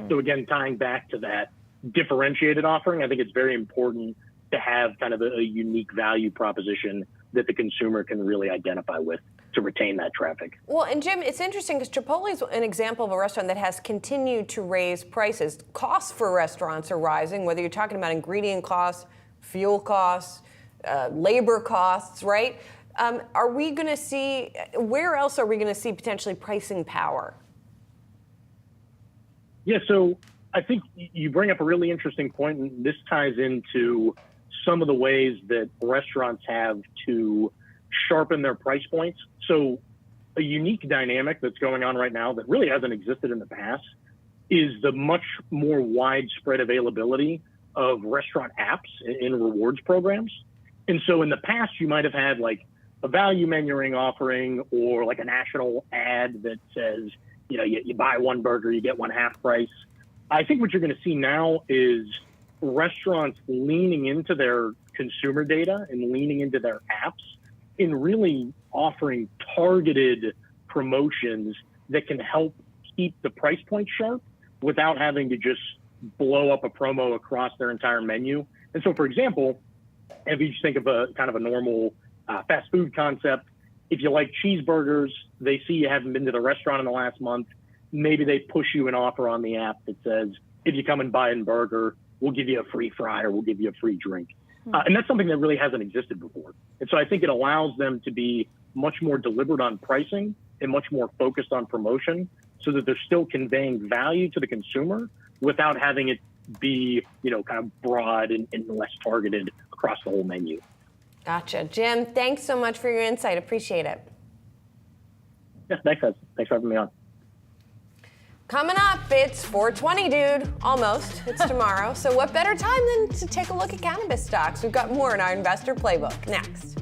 So again, tying back to that differentiated offering, I think it's very important to have kind of a unique value proposition that the consumer can really identify with to retain that traffic. Well, and Jim, it's interesting because Chipotle is an example of a restaurant that has continued to raise prices. Costs for restaurants are rising, whether you're talking about ingredient costs, fuel costs, labor costs, right? Are we going to see, where else are we going to see potentially pricing power? Yeah, so I think you bring up a really interesting point, and this ties into some of the ways that restaurants have to sharpen their price points. So a unique dynamic that's going on right now that really hasn't existed in the past is the much more widespread availability of restaurant apps in rewards programs. And so in the past, you might have had like a value menuing offering or like a national ad that says, you know, you buy one burger, you get one half price. I think what you're going to see now is restaurants leaning into their consumer data and leaning into their apps and really offering targeted promotions that can help keep the price point sharp without having to just blow up a promo across their entire menu. And so, for example, if you just think of a kind of a normal fast food concept, if you like cheeseburgers, they see you haven't been to the restaurant in the last month, maybe they push you an offer on the app that says, if you come and buy a burger, we'll give you a free fry or we'll give you a free drink. And that's something that really hasn't existed before. And so I think it allows them to be much more deliberate on pricing and much more focused on promotion so that they're still conveying value to the consumer without having it be, you know, kind of broad and less targeted across the whole menu. Gotcha. Jim, thanks so much for your insight. Appreciate it. Yeah, thanks, guys. Thanks for having me on. Coming up, it's 4:20, dude. Almost. It's tomorrow. So what better time than to take a look at cannabis stocks? We've got more in our investor playbook next.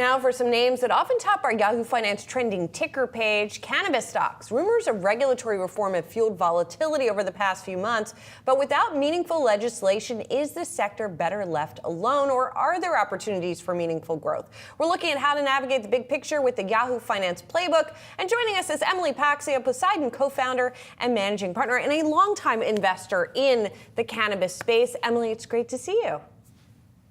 Now for some names that often top our Yahoo Finance trending ticker page, cannabis stocks. Rumors of regulatory reform have fueled volatility over the past few months, but without meaningful legislation, is the sector better left alone, or are there opportunities for meaningful growth? We're looking at how to navigate the big picture with the Yahoo Finance playbook, and joining us is Emily Paxia, Poseidon co-founder and managing partner and a longtime investor in the cannabis space. Emily, it's great to see you.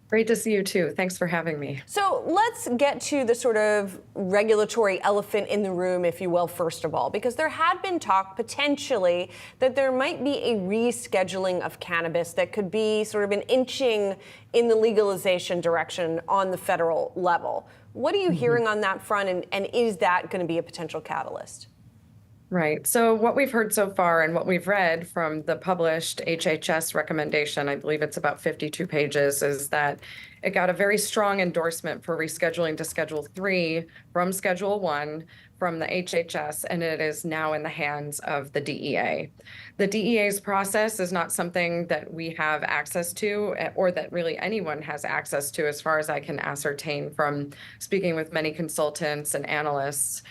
Great to see you too. Thanks for having me. So let's get to the sort of regulatory elephant in the room, if you will, first of all, because there had been talk potentially that there might be a rescheduling of cannabis that could be sort of an inching in the legalization direction on the federal level. What are you hearing on that front, and is that going to be a potential catalyst? Right. So what we've heard so far and what we've read from the published HHS recommendation, I believe it's about 52 pages, is that it got a very strong endorsement for rescheduling to Schedule 3 from Schedule 1 from the HHS, and it is now in the hands of the DEA. The DEA's process is not something that we have access to, or that really anyone has access to, as far as I can ascertain from speaking with many consultants and analysts.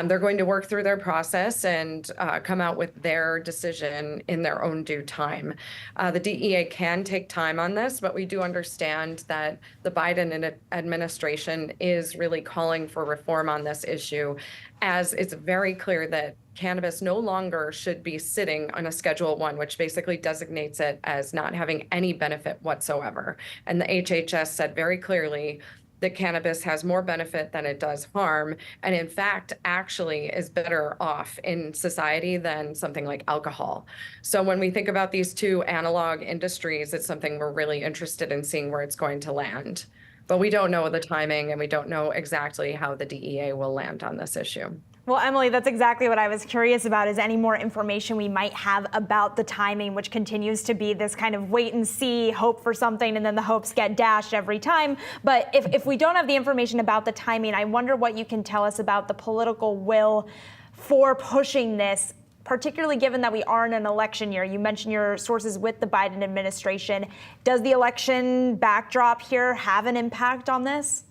They're going to work through their process and come out with their decision in their own due time. The DEA can take time on this, but we do understand that the Biden administration is really calling for reform on this issue, as it's very clear that cannabis no longer should be sitting on a Schedule 1, which basically designates it as not having any benefit whatsoever. And the HHS said very clearly that cannabis has more benefit than it does harm, and in fact, actually is better off in society than something like alcohol. So when we think about these two analog industries, it's something we're really interested in seeing where it's going to land. But we don't know the timing, and we don't know exactly how the DEA will land on this issue. Well, Emily, that's exactly what I was curious about, is any more information we might have about the timing, which continues to be this kind of wait and see, hope for something, and then the hopes get dashed every time. But if we don't have the information about the timing, I wonder what you can tell us about the political will for pushing this, particularly given that we are in an election year. You mentioned your sources with the Biden administration. Does the election backdrop here have an impact on this?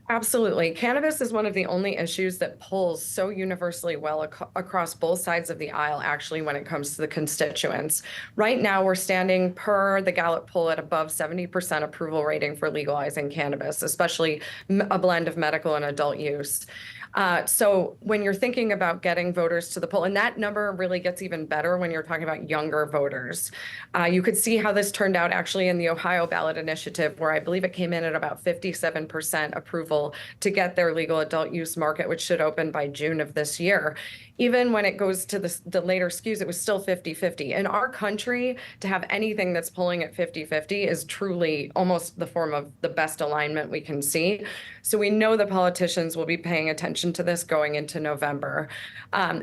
Absolutely. Cannabis is one of the only issues that polls so universally well across both sides of the aisle, actually, when it comes to the constituents. Right now, we're standing per the Gallup poll at above 70% approval rating for legalizing cannabis, especially a blend of medical and adult use. So when you're thinking about getting voters to the poll, and that number really gets even better when you're talking about younger voters. You could see how this turned out actually in the Ohio ballot initiative, where I believe it came in at about 57% approval to get their legal adult use market, which should open by June of this year. Even when it goes to the later skews, it was still 50-50. In our country, to have anything that's polling at 50-50 is truly almost the form of the best alignment we can see. So we know the politicians will be paying attention to this going into November.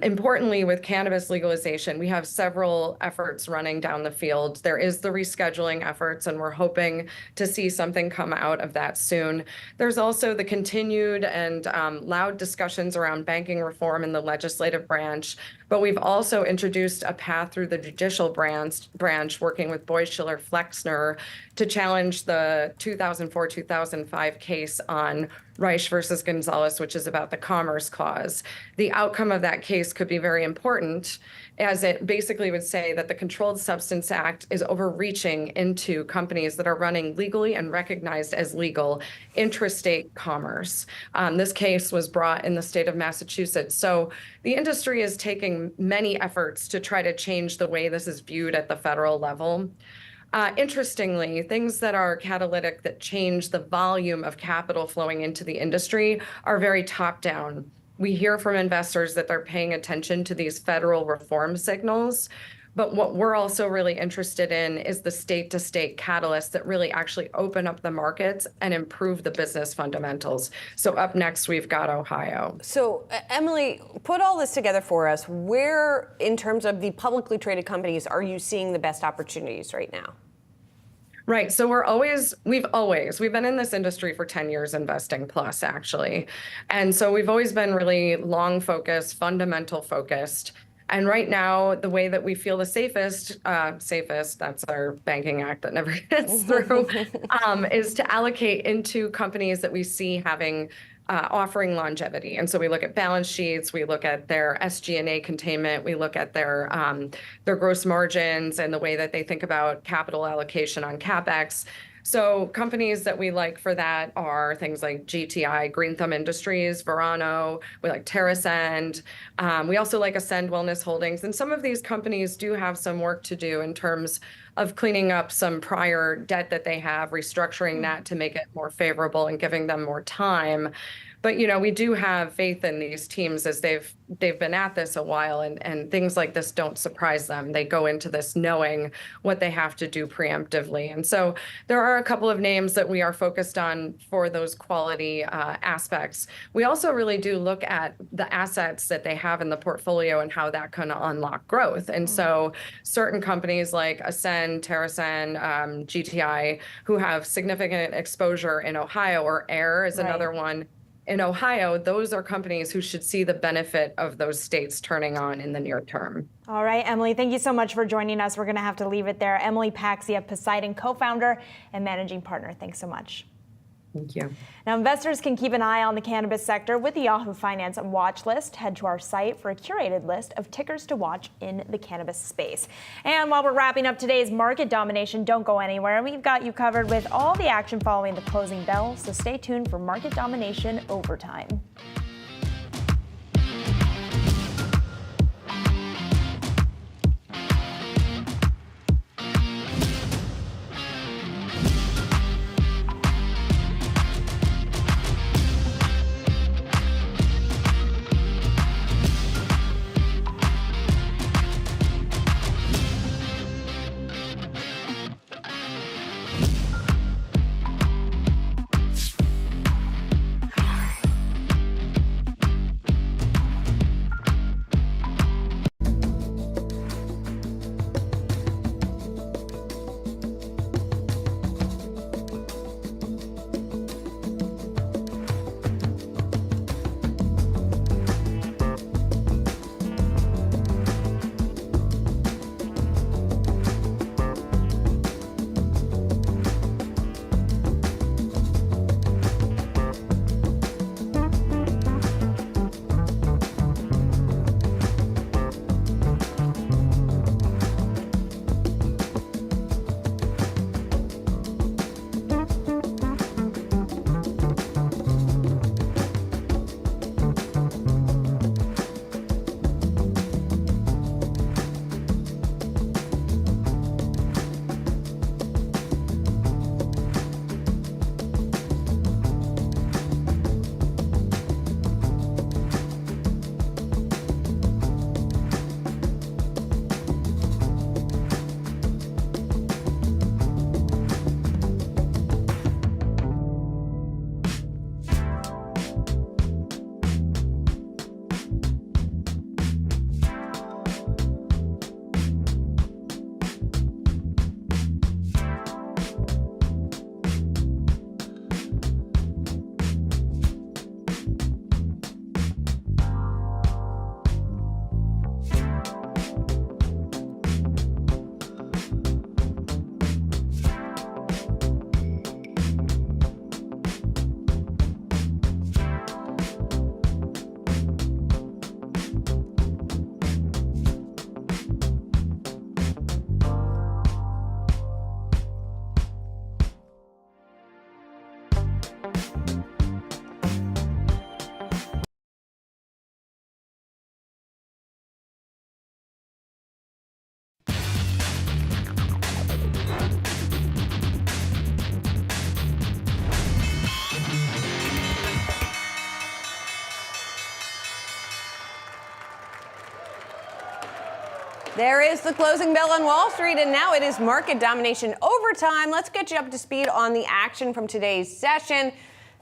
Importantly, with cannabis legalization, we have several efforts running down the field. There is the rescheduling efforts, and we're hoping to see something come out of that soon. There's also the continued and loud discussions around banking reform in the legislative branch, but we've also introduced a path through the judicial branch working with Boies-Schiller Flexner to challenge the 2004-2005 case on Reich versus Gonzalez, which is about the Commerce Clause. The outcome of that case could be very important, as it basically would say that the Controlled Substance Act is overreaching into companies that are running legally and recognized as legal intrastate commerce. This case was brought in the state of Massachusetts. So the industry is taking many efforts to try to change the way this is viewed at the federal level. Interestingly, things that are catalytic that change the volume of capital flowing into the industry are very top-down. We hear from investors that they're paying attention to these federal reform signals. But what we're also really interested in is the state-to-state catalysts that really actually open up the markets and improve the business fundamentals. So up next, we've got Ohio. So Emily, put all this together for us. Where, in terms of the publicly traded companies, are you seeing the best opportunities right now? Right. So we've been in this industry for 10 years investing plus, actually. And so we've always been really long focused, fundamental focused. And right now, the way that we feel the safest, that's our banking act that never gets through, is to allocate into companies that we see having offering longevity. And so we look at balance sheets, we look at their SG&A containment, we look at their gross margins and the way that they think about capital allocation on CapEx. So companies that we like for that are things like GTI, Green Thumb Industries, Verano, we like TerraSend. We also like Ascend Wellness Holdings. And some of these companies do have some work to do in terms of cleaning up some prior debt that they have, restructuring that to make it more favorable and giving them more time. But, you know, we do have faith in these teams as they've been at this a while, and things like this don't surprise them. They go into this knowing what they have to do preemptively. And so there are a couple of names that we are focused on for those quality aspects. We also really do look at the assets that they have in the portfolio and how that can unlock growth. And so certain companies like Ascend, TerraSend, GTI, who have significant exposure in Ohio, or Air is another one. In Ohio, those are companies who should see the benefit of those states turning on in the near term. All right, Emily, thank you so much for joining us. We're going to have to leave it there. Emily Paxi, Poseidon co-founder and managing partner. Thanks so much. Thank you. Now, investors can keep an eye on the cannabis sector with the Yahoo Finance watch list. Head to our site for a curated list of tickers to watch in the cannabis space. And while we're wrapping up today's market domination, don't go anywhere. We've got you covered with all the action following the closing bell, so stay tuned for market domination overtime. There is the closing bell on Wall Street, and now it is market domination overtime. Let's get you up to speed on the action from today's session.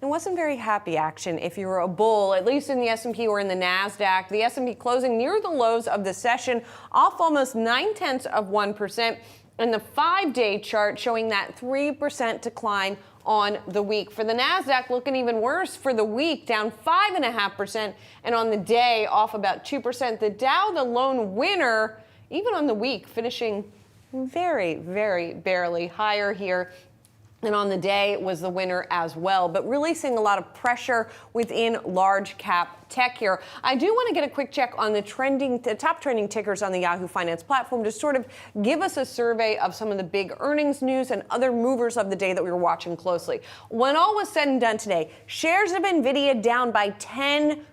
It wasn't very happy action if you were a bull, at least in the S&P or in the Nasdaq. The S&P closing near the lows of the session, off almost 0.9%. And the 5-day chart showing that 3% decline on the week. For the Nasdaq, looking even worse for the week, down 5.5%, and on the day off about 2%. The Dow, the lone winner, even on the week, finishing very, very barely higher here. And on the day was the winner as well, but really seeing a lot of pressure within large cap tech here. I do want to get a quick check on the top trending tickers on the Yahoo Finance platform to sort of give us a survey of some of the big earnings news and other movers of the day that we were watching closely. When all was said and done today, shares of Nvidia down by 10%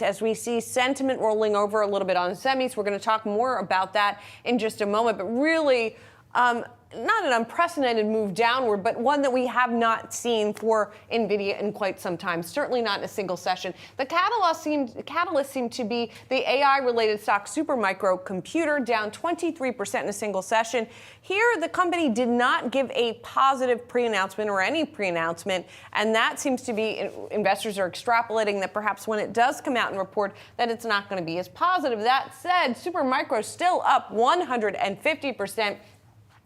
as we see sentiment rolling over a little bit on semis. We're going to talk more about that in just a moment, but really, not an unprecedented move downward, but one that we have not seen for Nvidia in quite some time, certainly not in a single session. The catalyst seemed to be the AI-related stock Supermicro Computer, down 23% in a single session. Here, the company did not give a positive pre-announcement or any pre-announcement, and that seems to be, investors are extrapolating that perhaps when it does come out and report that it's not going to be as positive. That said, Supermicro still up 150%.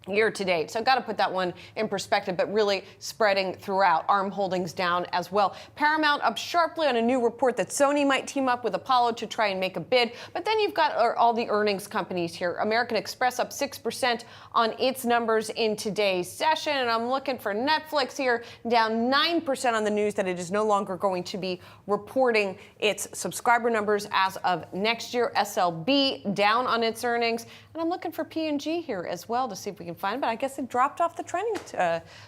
Year to date. So I've got to put that one in perspective, but really spreading throughout. ARM Holdings down as well. Paramount up sharply on a new report that Sony might team up with Apollo to try and make a bid. But then you've got all the earnings companies here. American Express up 6% on its numbers in today's session. And I'm looking for Netflix here, down 9% on the news that it is no longer going to be reporting its subscriber numbers as of next year. SLB down on its earnings. And I'm looking for P&G here as well to see if we can find, but I guess it dropped off the trending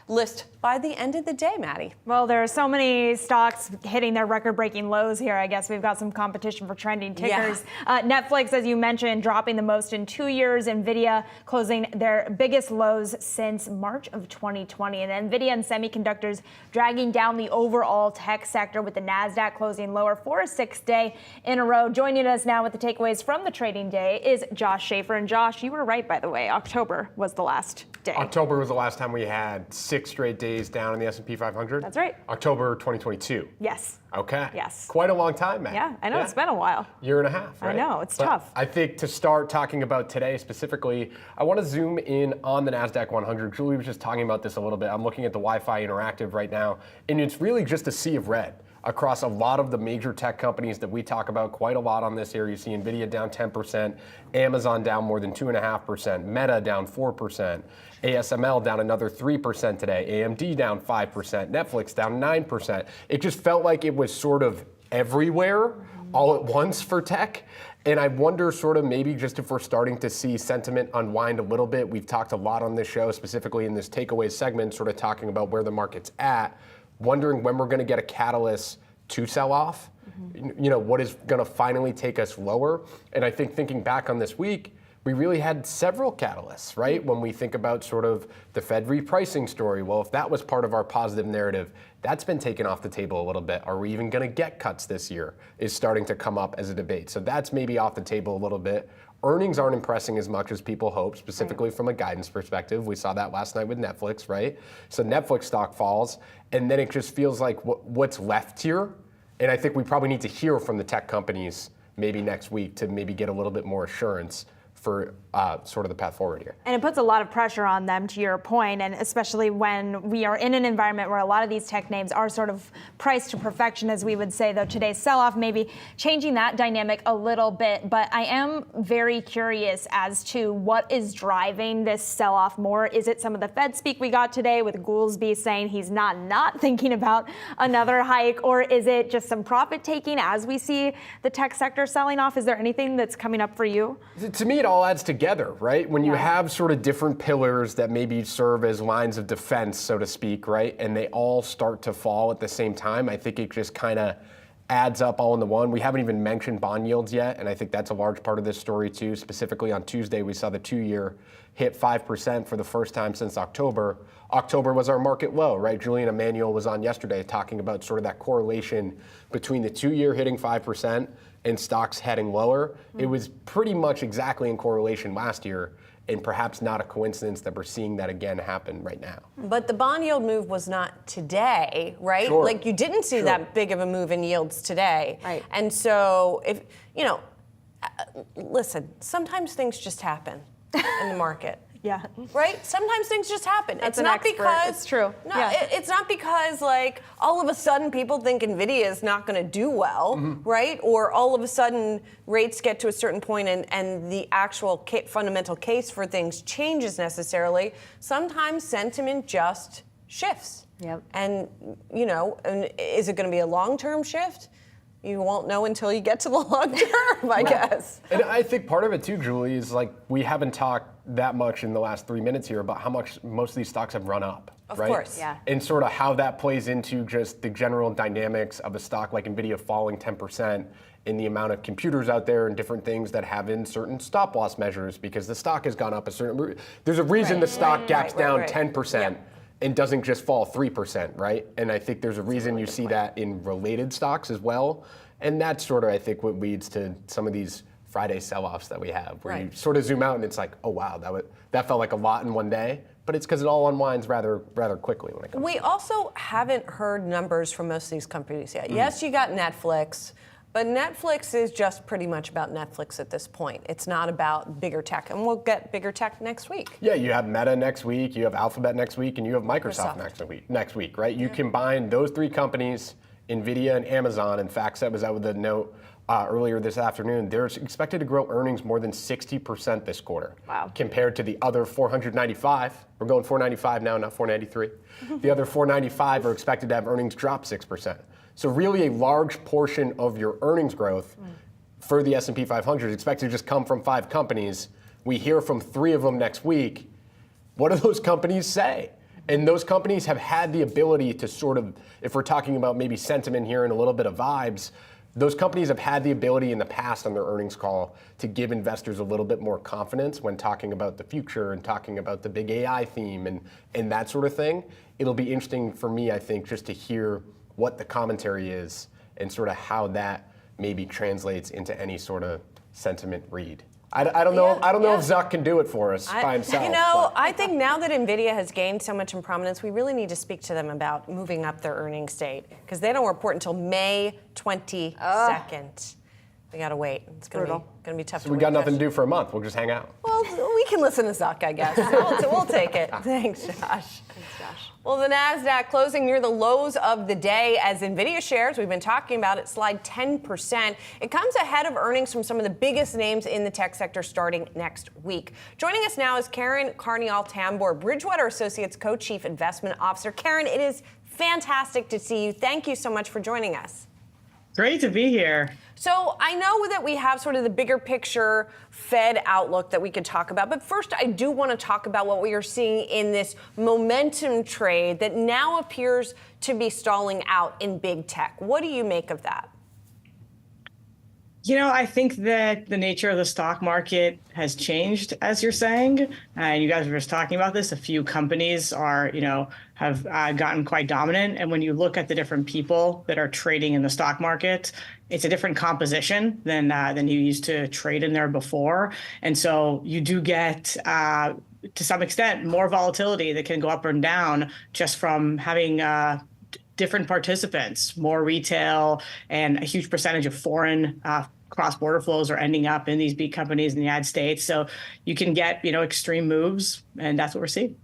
list by the end of the day, Maddie. Well, there are so many stocks hitting their record-breaking lows here. I guess we've got some competition for trending tickers. Yeah. Netflix, as you mentioned, dropping the most in 2 years. Nvidia closing their biggest lows since March of 2020. And Nvidia and semiconductors dragging down the overall tech sector, with the Nasdaq closing lower for a 6th day in a row. Joining us now with the takeaways from the trading day is Josh Schaefer. And Josh, you were right, by the way. October was the last day. October was the last time we had 6 straight days down in the S&P 500. That's right. October 2022. Yes. Okay. Yes. Quite a long time, man. Yeah, I know. Yeah. It's been a while. Year and a half, right? I know. It's but tough. I think to start talking about today specifically, I want to zoom in on the Nasdaq 100. Julie was just talking about this a little bit. I'm looking at the Wi-Fi Interactive right now, and it's really just a sea of red across a lot of the major tech companies that we talk about quite a lot on this here. You see Nvidia down 10%, Amazon down more than 2.5%, Meta down 4%, ASML down another 3% today, AMD down 5%, Netflix down 9%. It just felt like it was sort of everywhere all at once for tech. And I wonder sort of maybe just if we're starting to see sentiment unwind a little bit. We've talked a lot on this show, specifically in this takeaway segment, sort of talking about where the market's at. Wondering when we're going to get a catalyst to sell off, you know, what is going to finally take us lower. And I think thinking back on this week, we really had several catalysts, right? When we think about sort of the Fed repricing story, well, if that was part of our positive narrative, that's been taken off the table a little bit. Are we even going to get cuts this year is starting to come up as a debate. So that's maybe off the table a little bit. Earnings aren't impressing as much as people hope, specifically from a guidance perspective. We saw that last night with Netflix, right? So Netflix stock falls, and then it just feels like what's left here. And I think we probably need to hear from the tech companies maybe next week to maybe get a little bit more assurance for sort of the path forward here. And it puts a lot of pressure on them, to your point, and especially when we are in an environment where a lot of these tech names are sort of priced to perfection, as we would say, though today's sell-off may be changing that dynamic a little bit. But I am very curious as to what is driving this sell-off more. Is it some of the Fed speak we got today with Goolsbee saying he's not thinking about another hike, or is it just some profit taking as we see the tech sector selling off? Is there anything that's coming up for you? To me, it all adds together, right? When you have sort of different pillars that maybe serve as lines of defense, so to speak, right? And they all start to fall at the same time, I think it just kind of adds up all into one. We haven't even mentioned bond yields yet, and I think that's a large part of this story too. Specifically on Tuesday, we saw the 2-year hit 5% for the first time since October. October was our market low, right? Julian Emanuel was on yesterday talking about sort of that correlation between the 2-year hitting 5% and stocks heading lower. It was pretty much exactly in correlation last year, and perhaps not a coincidence that we're seeing that again happen right now. But the bond yield move was not today, right? Sure. Like you didn't see that big of a move in yields today. Right. And so if, you know, listen, sometimes things just happen in the market. Yeah. Right? Sometimes things just happen. That's It's an not expert. because It's true. No, Yeah. it's not because like all of a sudden people think Nvidia is not going to do well, right? Or all of a sudden rates get to a certain point and the actual fundamental case for things changes necessarily. Sometimes sentiment just shifts. Yep. And and is it going to be a long-term shift? You won't know until you get to the long term, I guess. And I think part of it too, Julie, is like we haven't talked that much in the last 3 minutes here about how much most of these stocks have run up. Of right? course. Yeah. And sort of how that plays into just the general dynamics of a stock like Nvidia falling 10% in the amount of computers out there and different things that have in certain stop loss measures because the stock has gone up a certain. There's a reason the stock gaps down 10%. Yep. And doesn't just fall 3%, right? And I think there's a reason you see that in related stocks as well. And that's sort of, I think, what leads to some of these Friday sell-offs that we have, where you sort of zoom out and it's like, oh wow, that felt like a lot in one day. But it's because it all unwinds rather quickly when it comes. We also haven't heard numbers from most of these companies yet. Yes, you got Netflix. But Netflix is just pretty much about Netflix at this point. It's not about bigger tech, and we'll get bigger tech next week. Yeah, you have Meta next week, you have Alphabet next week, and you have Microsoft. Next week, right? You combine those three companies, Nvidia and Amazon, and FactSet was out with a note earlier this afternoon. They're expected to grow earnings more than 60% this quarter. Wow. Compared to the other 495. We're going 495 now, not 493. The other 495 are expected to have earnings drop 6%. So really a large portion of your earnings growth for the S&P 500 is expected to just come from 5 companies. We hear from 3 of them next week. What do those companies say? And those companies have had the ability to sort of, if we're talking about maybe sentiment here and a little bit of vibes, those companies have had the ability in the past on their earnings call to give investors a little bit more confidence when talking about the future and talking about the big AI theme and that sort of thing. It'll be interesting for me, I think, just to hear what the commentary is and sort of how that maybe translates into any sort of sentiment read. I don't know. I don't know if Zuck can do it for us by himself. I think now that Nvidia has gained so much in prominence, we really need to speak to them about moving up their earnings date because they don't report until May 22nd. We gotta wait. It's gonna be tough. So we got nothing to do for a month. We'll just hang out. Well, we can listen to Zuck, I guess. We'll take it. Thanks, Josh. Thanks, Josh. Well, the Nasdaq closing near the lows of the day as Nvidia shares, we've been talking about it, slide 10%. It comes ahead of earnings from some of the biggest names in the tech sector starting next week. Joining us now is Karen Carnial-Tambor, Bridgewater Associates Co-Chief Investment Officer. Karen, it is fantastic to see you. Thank you so much for joining us. Great to be here. So I know that we have sort of the bigger picture Fed outlook that we could talk about. But first, I do want to talk about what we are seeing in this momentum trade that now appears to be stalling out in big tech. What do you make of that? You know, I think that the nature of the stock market has changed, as you're saying. And you guys were just talking about this. A few companies are, have gotten quite dominant. And when you look at the different people that are trading in the stock market, it's a different composition than you used to trade in there before. And so you do get, to some extent, more volatility that can go up and down just from having different participants, more retail, and a huge percentage of foreign cross-border flows are ending up in these big companies in the United States. So you can get, extreme moves, and that's what we're seeing.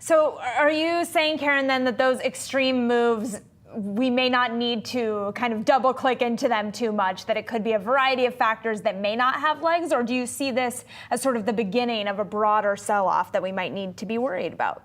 So are you saying, Karen, then that those extreme moves, we may not need to kind of double click into them too much, that it could be a variety of factors that may not have legs? Or do you see this as sort of the beginning of a broader sell-off that we might need to be worried about?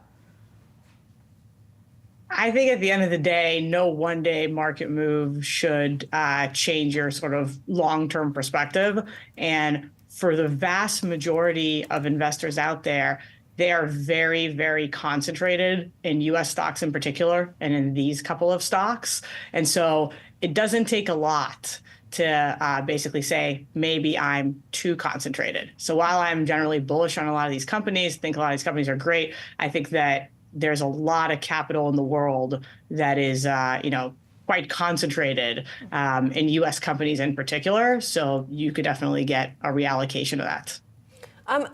I think at the end of the day, no one-day market move should change your sort of long-term perspective. And for the vast majority of investors out there, they are very, very concentrated in U.S. stocks in particular, and in these couple of stocks. And so it doesn't take a lot to basically say, maybe I'm too concentrated. So while I'm generally bullish on a lot of these companies, think a lot of these companies are great, I think that there's a lot of capital in the world that is, quite concentrated in U.S. companies in particular. So you could definitely get a reallocation of that.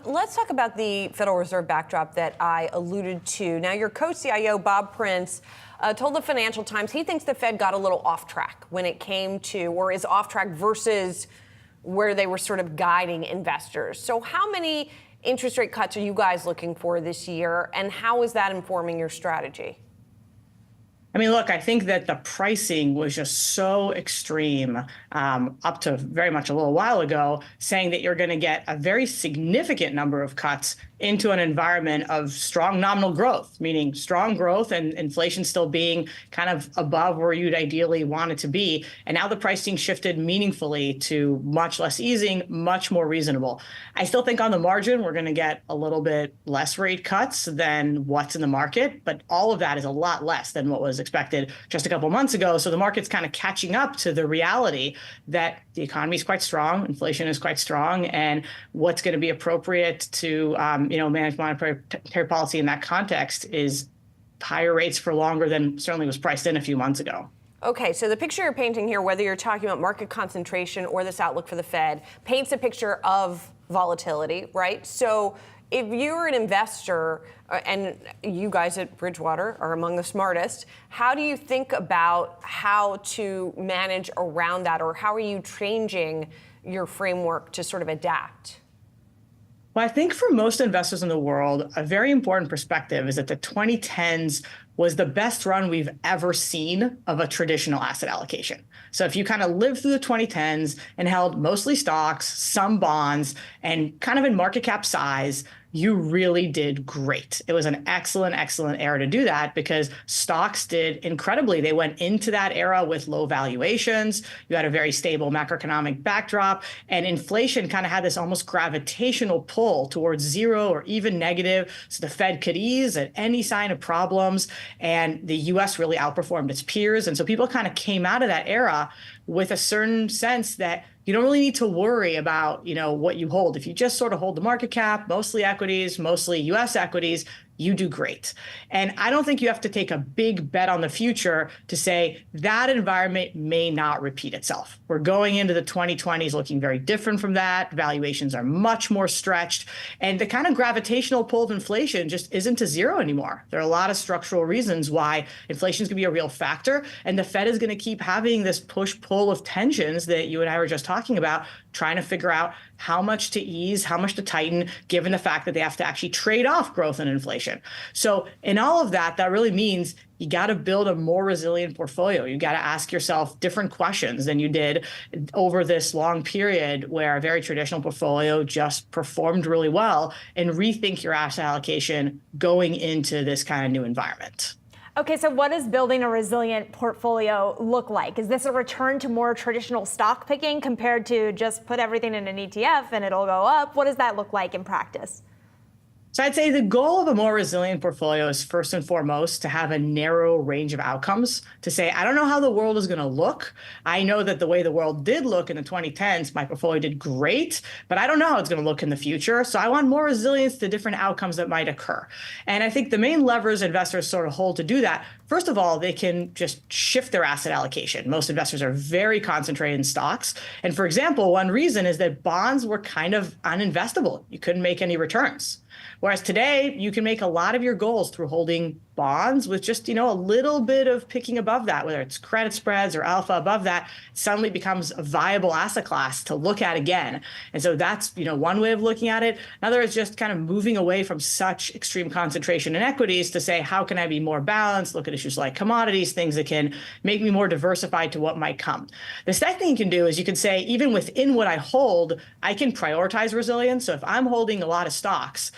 Let's talk about the Federal Reserve backdrop that I alluded to. Now, your co-CIO, Bob Prince, told the Financial Times he thinks the Fed got a little off track when it came to, or is off track versus where they were sort of guiding investors. So how many interest rate cuts are you guys looking for this year, and how is that informing your strategy? I mean, look, I think that the pricing was just so extreme up to very much a little while ago, saying that you're going to get a very significant number of cuts into an environment of strong nominal growth, meaning strong growth and inflation still being kind of above where you'd ideally want it to be. And now the pricing shifted meaningfully to much less easing, much more reasonable. I still think on the margin, we're going to get a little bit less rate cuts than what's in the market, but all of that is a lot less than what was expected just a couple months ago. So the market's kind of catching up to the reality that the economy is quite strong, inflation is quite strong, and what's going to be appropriate to manage monetary policy in that context is higher rates for longer than certainly was priced in a few months ago. Okay, so the picture you're painting here, whether you're talking about market concentration or this outlook for the Fed, paints a picture of volatility, right? So if you're an investor, and you guys at Bridgewater are among the smartest, how do you think about how to manage around that, or how are you changing your framework to sort of adapt? Well, I think for most investors in the world, a very important perspective is that the 2010s was the best run we've ever seen of a traditional asset allocation. So if you kind of lived through the 2010s and held mostly stocks, some bonds, and kind of in market cap size, you really did great. It was an excellent, excellent era to do that because stocks did incredibly. They went into that era with low valuations. You had a very stable macroeconomic backdrop, and inflation kind of had this almost gravitational pull towards zero or even negative. So the Fed could ease at any sign of problems, and the US really outperformed its peers. And so people kind of came out of that era with a certain sense that you don't really need to worry about, what you hold. If you just sort of hold the market cap, mostly equities, mostly US equities, you do great. And I don't think you have to take a big bet on the future to say that environment may not repeat itself. We're going into the 2020s looking very different from that. Valuations are much more stretched. And the kind of gravitational pull of inflation just isn't to zero anymore. There are a lot of structural reasons why inflation is going to be a real factor. And the Fed is going to keep having this push-pull of tensions that you and I were just talking about, trying to figure out how much to ease, how much to tighten, given the fact that they have to actually trade off growth and inflation. So in all of that, that really means you got to build a more resilient portfolio. You got to ask yourself different questions than you did over this long period where a very traditional portfolio just performed really well, and rethink your asset allocation going into this kind of new environment. Okay, so what does building a resilient portfolio look like? Is this a return to more traditional stock picking compared to just put everything in an ETF and it'll go up? What does that look like in practice? So I'd say the goal of a more resilient portfolio is first and foremost to have a narrow range of outcomes, to say, I don't know how the world is going to look. I know that the way the world did look in the 2010s, my portfolio did great, but I don't know how it's going to look in the future. So I want more resilience to different outcomes that might occur. And I think the main levers investors sort of hold to do that, first of all, they can just shift their asset allocation. Most investors are very concentrated in stocks. And for example, one reason is that bonds were kind of uninvestable. You couldn't make any returns. Whereas today, you can make a lot of your goals through holding bonds with just, a little bit of picking above that, whether it's credit spreads or alpha above that, suddenly becomes a viable asset class to look at again. And so that's, one way of looking at it. Another is just kind of moving away from such extreme concentration in equities to say, how can I be more balanced? Look at issues like commodities, things that can make me more diversified to what might come. The second thing you can do is you can say, even within what I hold, I can prioritize resilience. So if I'm holding a lot of stocks,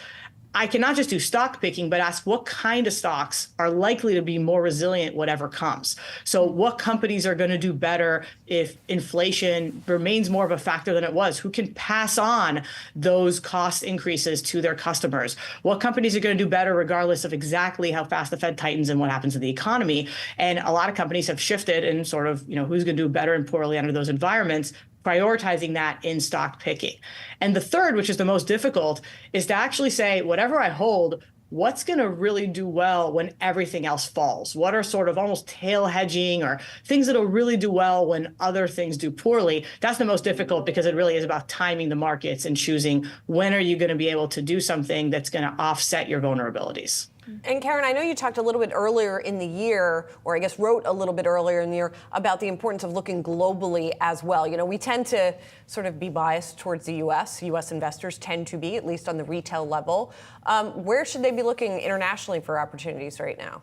I can not just do stock picking, but ask what kind of stocks are likely to be more resilient, whatever comes. So what companies are going to do better if inflation remains more of a factor than it was? Who can pass on those cost increases to their customers? What companies are going to do better regardless of exactly how fast the Fed tightens and what happens to the economy? And a lot of companies have shifted in sort of, who's going to do better and poorly under those environments, prioritizing that in stock picking. And the third, which is the most difficult, is to actually say, whatever I hold, what's going to really do well when everything else falls? What are sort of almost tail hedging or things that'll really do well when other things do poorly? That's the most difficult because it really is about timing the markets and choosing when are you going to be able to do something that's going to offset your vulnerabilities. And Karen, I know you talked a little bit earlier in the year, or I guess wrote a little bit earlier in the year about the importance of looking globally as well. You know, we tend to sort of be biased towards the U.S. U.S. investors tend to be, at least on the retail level. Where should they be looking internationally for opportunities right now?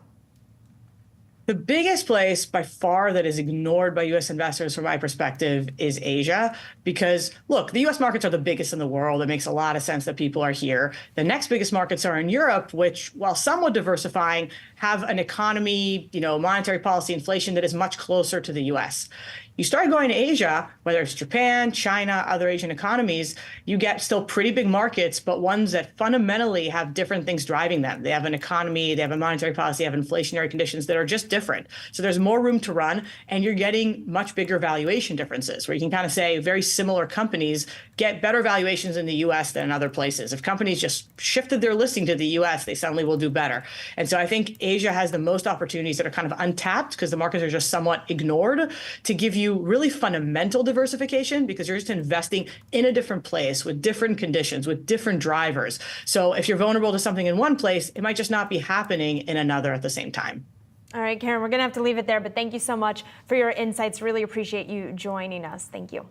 The biggest place by far that is ignored by U.S. investors from my perspective is Asia, because look, the U.S. markets are the biggest in the world. It makes a lot of sense that people are here. The next biggest markets are in Europe, which, while somewhat diversifying, have an economy, monetary policy, inflation that is much closer to the U.S. You start going to Asia, whether it's Japan, China, other Asian economies, you get still pretty big markets, but ones that fundamentally have different things driving them. They have an economy, they have a monetary policy, they have inflationary conditions that are just different. So there's more room to run, and you're getting much bigger valuation differences, where you can kind of say very similar companies get better valuations in the US than in other places. If companies just shifted their listing to the US, they suddenly will do better. And so I think Asia has the most opportunities that are kind of untapped because the markets are just somewhat ignored to give you really fundamental diversification, because you're just investing in a different place with different conditions, with different drivers. So if you're vulnerable to something in one place, it might just not be happening in another at the same time. All right, Karen, we're going to have to leave it there, but thank you so much for your insights. Really appreciate you joining us. Thank you.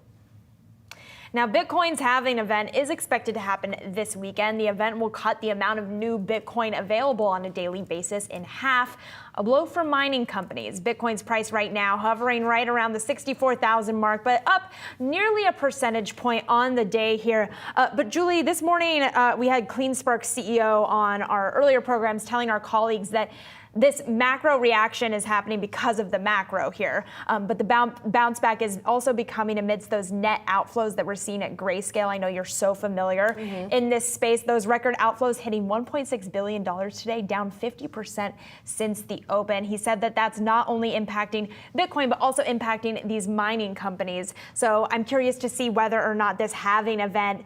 Now, Bitcoin's halving event is expected to happen this weekend. The event will cut the amount of new Bitcoin available on a daily basis in half, a blow for mining companies. Bitcoin's price right now hovering right around the 64,000 mark, but up nearly a percentage point on the day here. But Julie, this morning we had CleanSpark's CEO on our earlier programs telling our colleagues that this macro reaction is happening because of the macro here. But the bounce back is also becoming amidst those net outflows that we're seeing at Grayscale. I know you're so familiar in this space. Those record outflows hitting $1.6 billion today, down 50% since the open. He said that that's not only impacting Bitcoin, but also impacting these mining companies. So I'm curious to see whether or not this halving event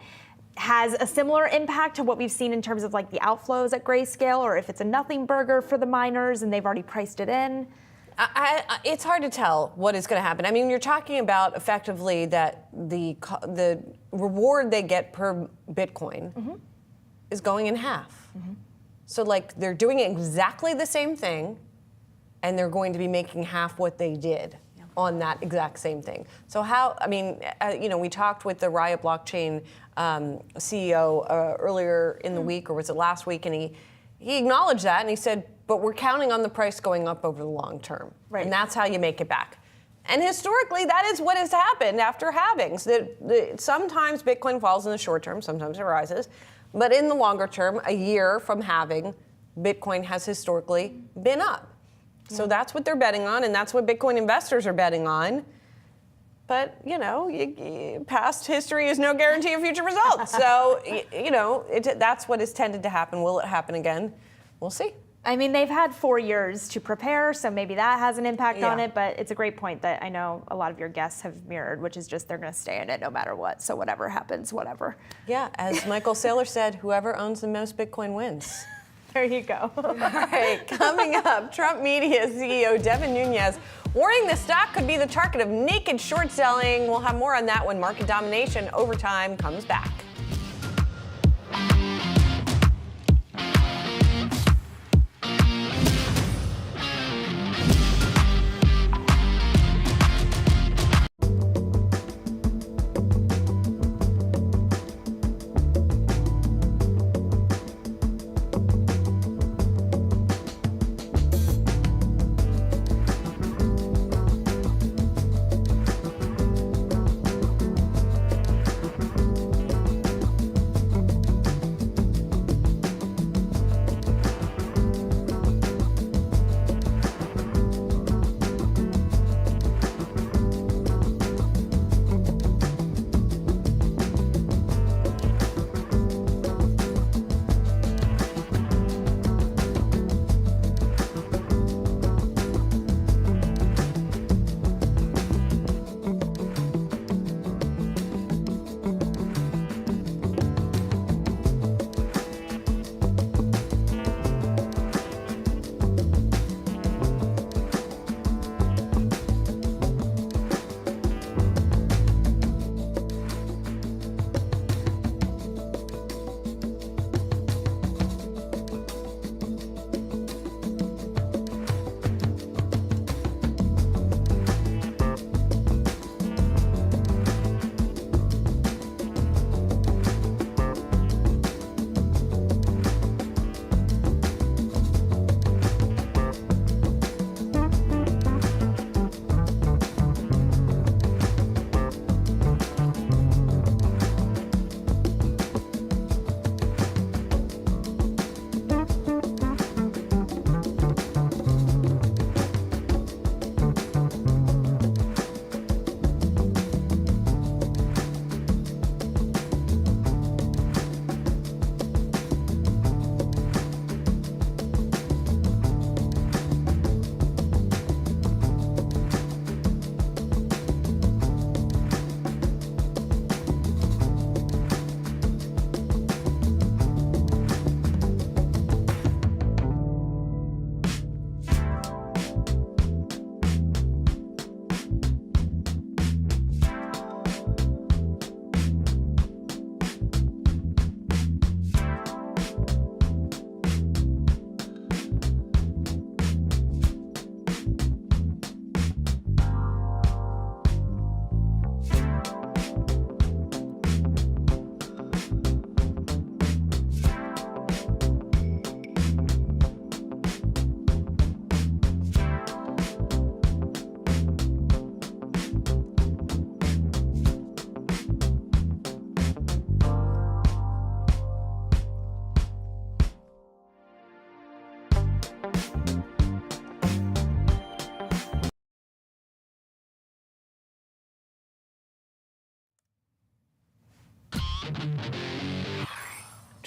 has a similar impact to what we've seen in terms of like the outflows at Grayscale, or if it's a nothing burger for the miners and they've already priced it in. It's hard to tell what is going to happen. I mean, you're talking about effectively that the reward they get per Bitcoin is going in half. So like they're doing exactly the same thing, and they're going to be making half what they did on that exact same thing. So we talked with the Riot blockchain CEO earlier in the week, or was it last week, and he acknowledged that, and he said, but we're counting on the price going up over the long term. Right. And that's how you make it back. And historically, that is what has happened after halvings. Sometimes Bitcoin falls in the short term, sometimes it rises, but in the longer term, a year from halving, Bitcoin has historically been up. So that's what they're betting on, and that's what Bitcoin investors are betting on. But, past history is no guarantee of future results. So, that's what has tended to happen. Will it happen again? We'll see. I mean, they've had 4 years to prepare, so maybe that has an impact on it. But it's a great point that I know a lot of your guests have mirrored, which is just they're going to stay in it no matter what. So whatever happens, whatever. Yeah, as Michael Saylor said, whoever owns the most Bitcoin wins. There you go. All right, coming up, Trump Media CEO Devin Nunes warning the stock could be the target of naked short selling. We'll have more on that when market domination over time comes back.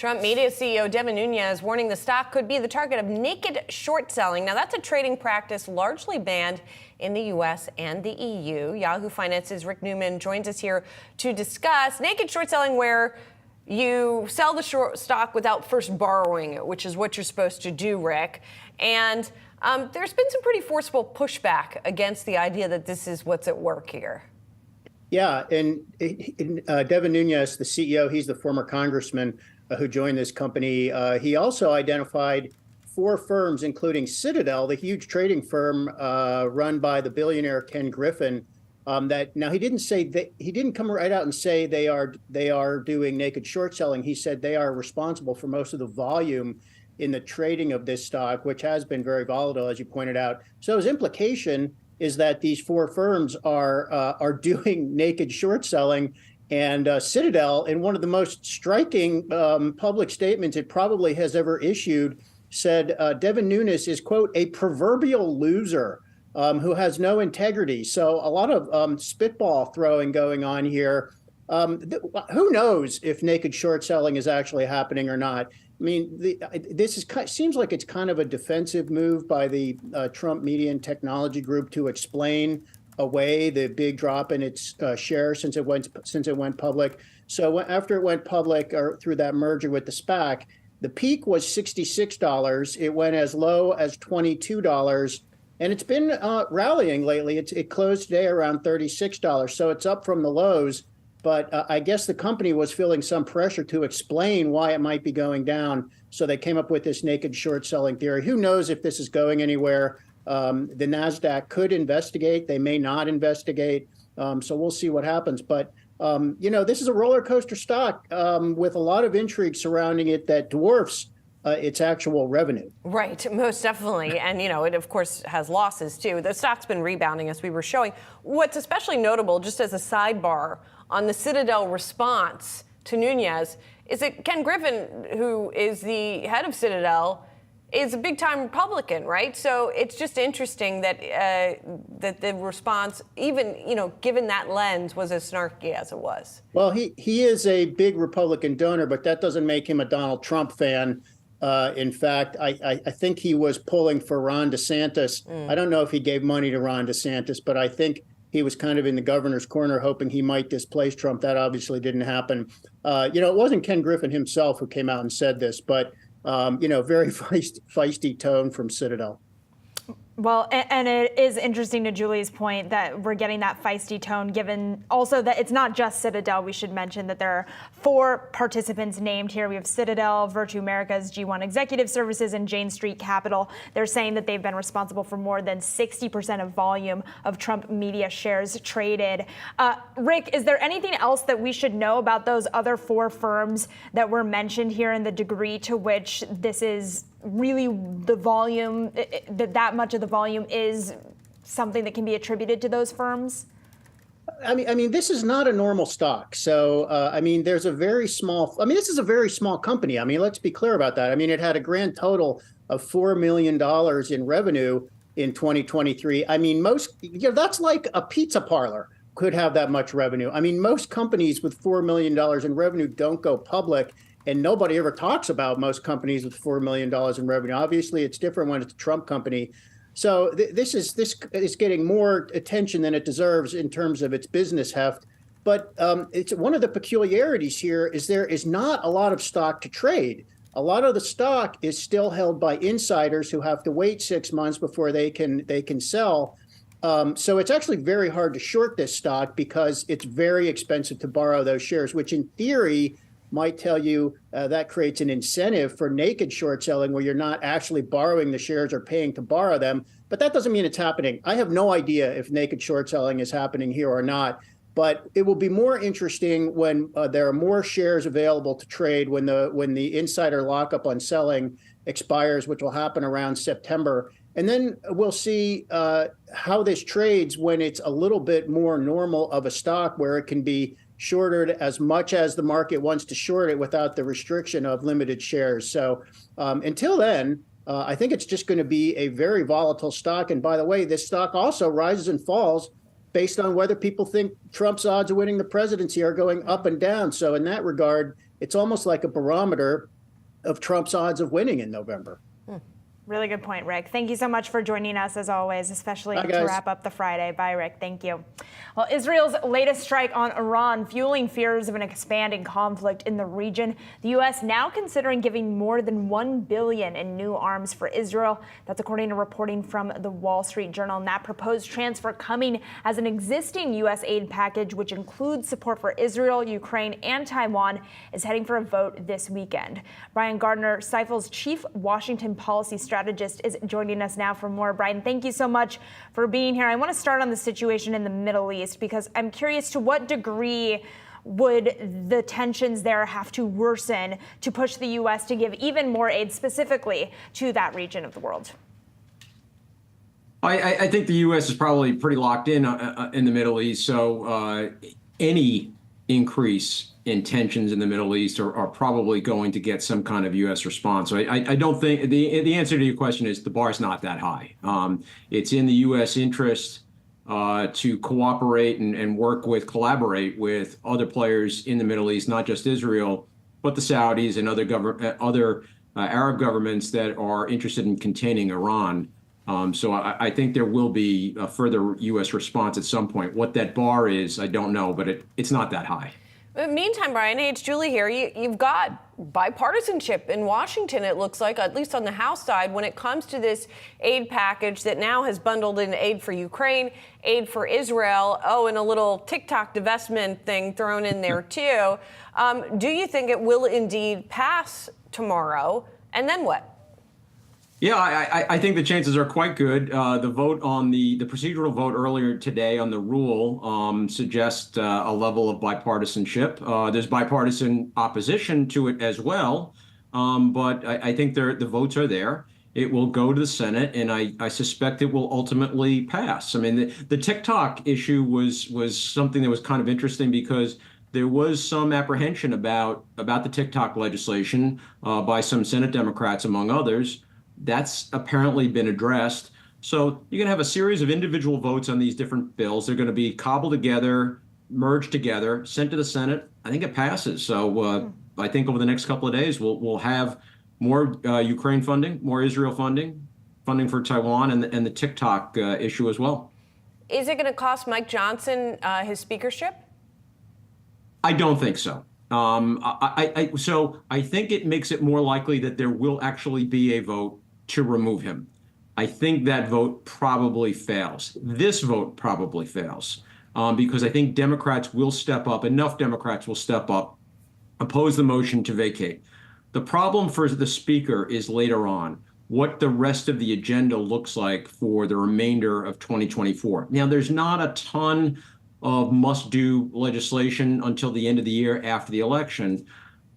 Trump Media CEO Devin Nunes warning the stock could be the target of naked short selling. Now, that's a trading practice largely banned in the U.S. and the EU. Yahoo Finance's Rick Newman joins us here to discuss naked short selling, where you sell the short stock without first borrowing it, which is what you're supposed to do, Rick. And there's been some pretty forceful pushback against the idea that this is what's at work here. Yeah, and Devin Nunes, the CEO, he's the former congressman who joined this company. He also identified 4 firms, including Citadel, the huge trading firm run by the billionaire Ken Griffin. That now he didn't come right out and say they are doing naked short selling. He said they are responsible for most of the volume in the trading of this stock, which has been very volatile, as you pointed out. So his implication is that these 4 firms are doing naked short selling. And Citadel, in one of the most striking public statements it probably has ever issued, said Devin Nunes is, quote, a proverbial loser who has no integrity. So a lot of spitball throwing going on here. Who knows if naked short selling is actually happening or not? I mean, seems like it's kind of a defensive move by the Trump Media and Technology Group to explain away the big drop in its share since it went public. So after it went public, or through that merger with the SPAC, the peak was $66. It went as low as $22, and it's been rallying lately. It closed today around $36, so it's up from the lows. But I guess the company was feeling some pressure to explain why it might be going down, so they came up with this naked short selling theory. Who knows if this is going anywhere? The Nasdaq could investigate. They may not investigate. So we'll see what happens. But, this is a roller coaster stock with a lot of intrigue surrounding it that dwarfs its actual revenue. Right, most definitely. And, it, of course, has losses, too. The stock's been rebounding, as we were showing. What's especially notable, just as a sidebar, on the Citadel response to Nunes, is that Ken Griffin, who is the head of Citadel, is a big-time Republican, right? So it's just interesting that that the response, even given that lens, was as snarky as it was. Well, he is a big Republican donor, but that doesn't make him a Donald Trump fan. In fact, I think he was pulling for Ron DeSantis. I don't know if he gave money to Ron DeSantis, but I think he was kind of in the governor's corner, hoping he might displace Trump. That obviously didn't happen. It wasn't Ken Griffin himself who came out and said this, but very feisty tone from Citadel. Well, and it is interesting to Julie's point that we're getting that feisty tone, given also that it's not just Citadel. We should mention that there are 4 participants named here. We have Citadel, Virtue Americas, G1 Executive Services, and Jane Street Capital. They're saying that they've been responsible for more than 60% of volume of Trump Media shares traded. Rick, is there anything else that we should know about those other 4 firms that were mentioned here and the degree to which this is really the volume, that much of the volume is something that can be attributed to those firms? I mean, this is not a normal stock. So, there's a very small, this is a very small company. Let's be clear about that. It had a grand total of $4 million in revenue in 2023. That's like a pizza parlor could have that much revenue. Most companies with $4 million in revenue don't go public. And nobody ever talks about most companies with $4 million in revenue. Obviously, it's different when it's a Trump company. So this is getting more attention than it deserves in terms of its business heft. But it's one of the peculiarities here is there is not a lot of stock to trade. A lot of the stock is still held by insiders who have to wait 6 months before they can sell. So it's actually very hard to short this stock because it's very expensive to borrow those shares, which in theory might tell you that creates an incentive for naked short selling where you're not actually borrowing the shares or paying to borrow them. But that doesn't mean it's happening. I have no idea if naked short selling is happening here or not. But it will be more interesting when there are more shares available to trade when the insider lockup on selling expires, which will happen around September. And then we'll see how this trades when it's a little bit more normal of a stock where it can be shorted as much as the market wants to short it without the restriction of limited shares. So until then, I think it's just going to be a very volatile stock. And by the way, this stock also rises and falls based on whether people think Trump's odds of winning the presidency are going up and down. So in that regard, it's almost like a barometer of Trump's odds of winning in November. Really good point, Rick. Thank you so much for joining us as always, especially to wrap up the Friday. Bye, Rick. Thank you. Well, Israel's latest strike on Iran fueling fears of an expanding conflict in the region. The U.S. now considering giving more than $1 billion in new arms for Israel. That's according to reporting from the Wall Street Journal. And that proposed transfer coming as an existing U.S. aid package, which includes support for Israel, Ukraine, and Taiwan, is heading for a vote this weekend. Brian Gardner, Stifel's chief Washington policy strategist, is joining us now for more. Brian, thank you so much for being here. I want to start on the situation in the Middle East because I'm curious to what degree would the tensions there have to worsen to push the U.S. to give even more aid specifically to that region of the world? I think the U.S. is probably pretty locked in the Middle East, so any increase in tensions in the Middle East are probably going to get some kind of U.S. response. So I don't think the answer to your question is the bar's not that high. It's in the U.S. interest to cooperate and collaborate with other players in the Middle East, not just Israel, but the Saudis and other Arab governments that are interested in containing Iran. So I think there will be a further U.S. response at some point. What that bar is, I don't know, but it's not that high. Meantime, Brian, hey, it's Julie here. You've got bipartisanship in Washington, it looks like, at least on the House side, when it comes to this aid package that now has bundled in aid for Ukraine, aid for Israel, and a little TikTok divestment thing thrown in there, too. Do you think it will indeed pass tomorrow? And then what? Yeah, I think the chances are quite good. The vote on the procedural vote earlier today on the rule suggests a level of bipartisanship. There's bipartisan opposition to it as well, but I think the votes are there. It will go to the Senate, and I suspect it will ultimately pass. I mean, the TikTok issue was something that was kind of interesting because there was some apprehension about the TikTok legislation by some Senate Democrats, among others. That's apparently been addressed. So you're going to have a series of individual votes on these different bills. They're going to be cobbled together, merged together, sent to the Senate. I think it passes. So I think over the next couple of days, we'll have more Ukraine funding, more Israel funding for Taiwan, and the TikTok issue as well. Is it going to cost Mike Johnson his speakership? I don't think so. So I think it makes it more likely that there will actually be a vote to remove him. I think that vote probably fails. This vote probably fails because I think Democrats will step up, enough Democrats will step up, oppose the motion to vacate. The problem for the speaker is later on, what the rest of the agenda looks like for the remainder of 2024. Now, there's not a ton of must-do legislation until the end of the year after the election.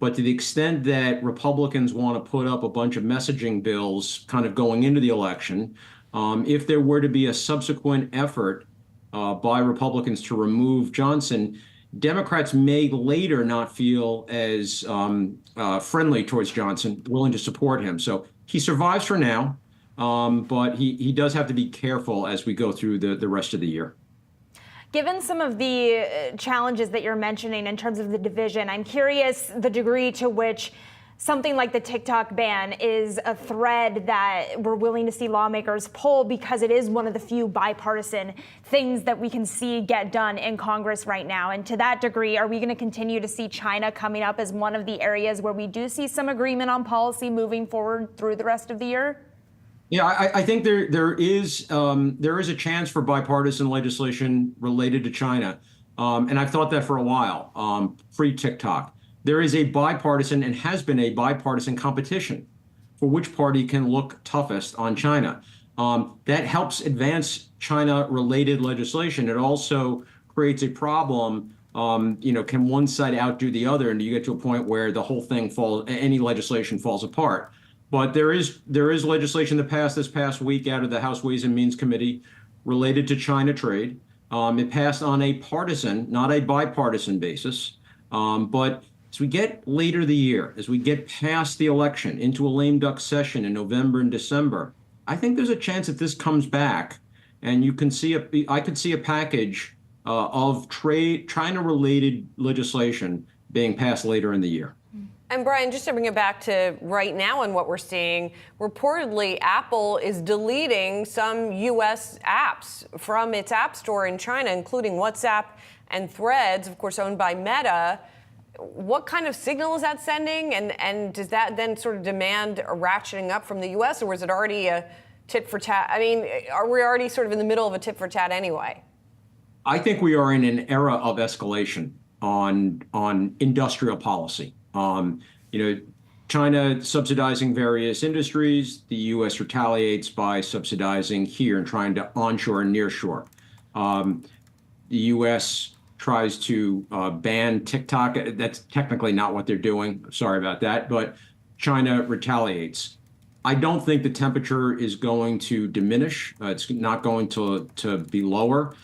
But to the extent that Republicans want to put up a bunch of messaging bills kind of going into the election, if there were to be a subsequent effort by Republicans to remove Johnson, Democrats may later not feel as friendly towards Johnson, willing to support him. So he survives for now, but he does have to be careful as we go through the rest of the year. Given some of the challenges that you're mentioning in terms of the division, I'm curious the degree to which something like the TikTok ban is a thread that we're willing to see lawmakers pull because it is one of the few bipartisan things that we can see get done in Congress right now. And to that degree, are we going to continue to see China coming up as one of the areas where we do see some agreement on policy moving forward through the rest of the year? Yeah, I think there is a chance for bipartisan legislation related to China, and I've thought that for a while, pre-TikTok. There is a bipartisan and has been a bipartisan competition for which party can look toughest on China. That helps advance China-related legislation. It also creates a problem. Can one side outdo the other, and you get to a point where the whole thing any legislation falls apart. But there is legislation that passed this past week out of the House Ways and Means Committee related to China trade. It passed on a partisan, not a bipartisan basis. But as we get later the year, as we get past the election into a lame duck session in November and December, I think there's a chance that this comes back, and I could see a package of China-related legislation being passed later in the year. And Brian, just to bring it back to right now and what we're seeing, reportedly Apple is deleting some U.S. apps from its app store in China, including WhatsApp and Threads, of course, owned by Meta. What kind of signal is that sending? And does that then sort of demand a ratcheting up from the U.S., or is it already a tit for tat? I mean, are we already sort of in the middle of a tit for tat anyway? I think we are in an era of escalation on industrial policy. China subsidizing various industries, the U.S. retaliates by subsidizing here and trying to onshore and nearshore. The U.S. tries to ban TikTok. That's technically not what they're doing. Sorry about that. But China retaliates. I don't think the temperature is going to diminish. It's not going to be lower,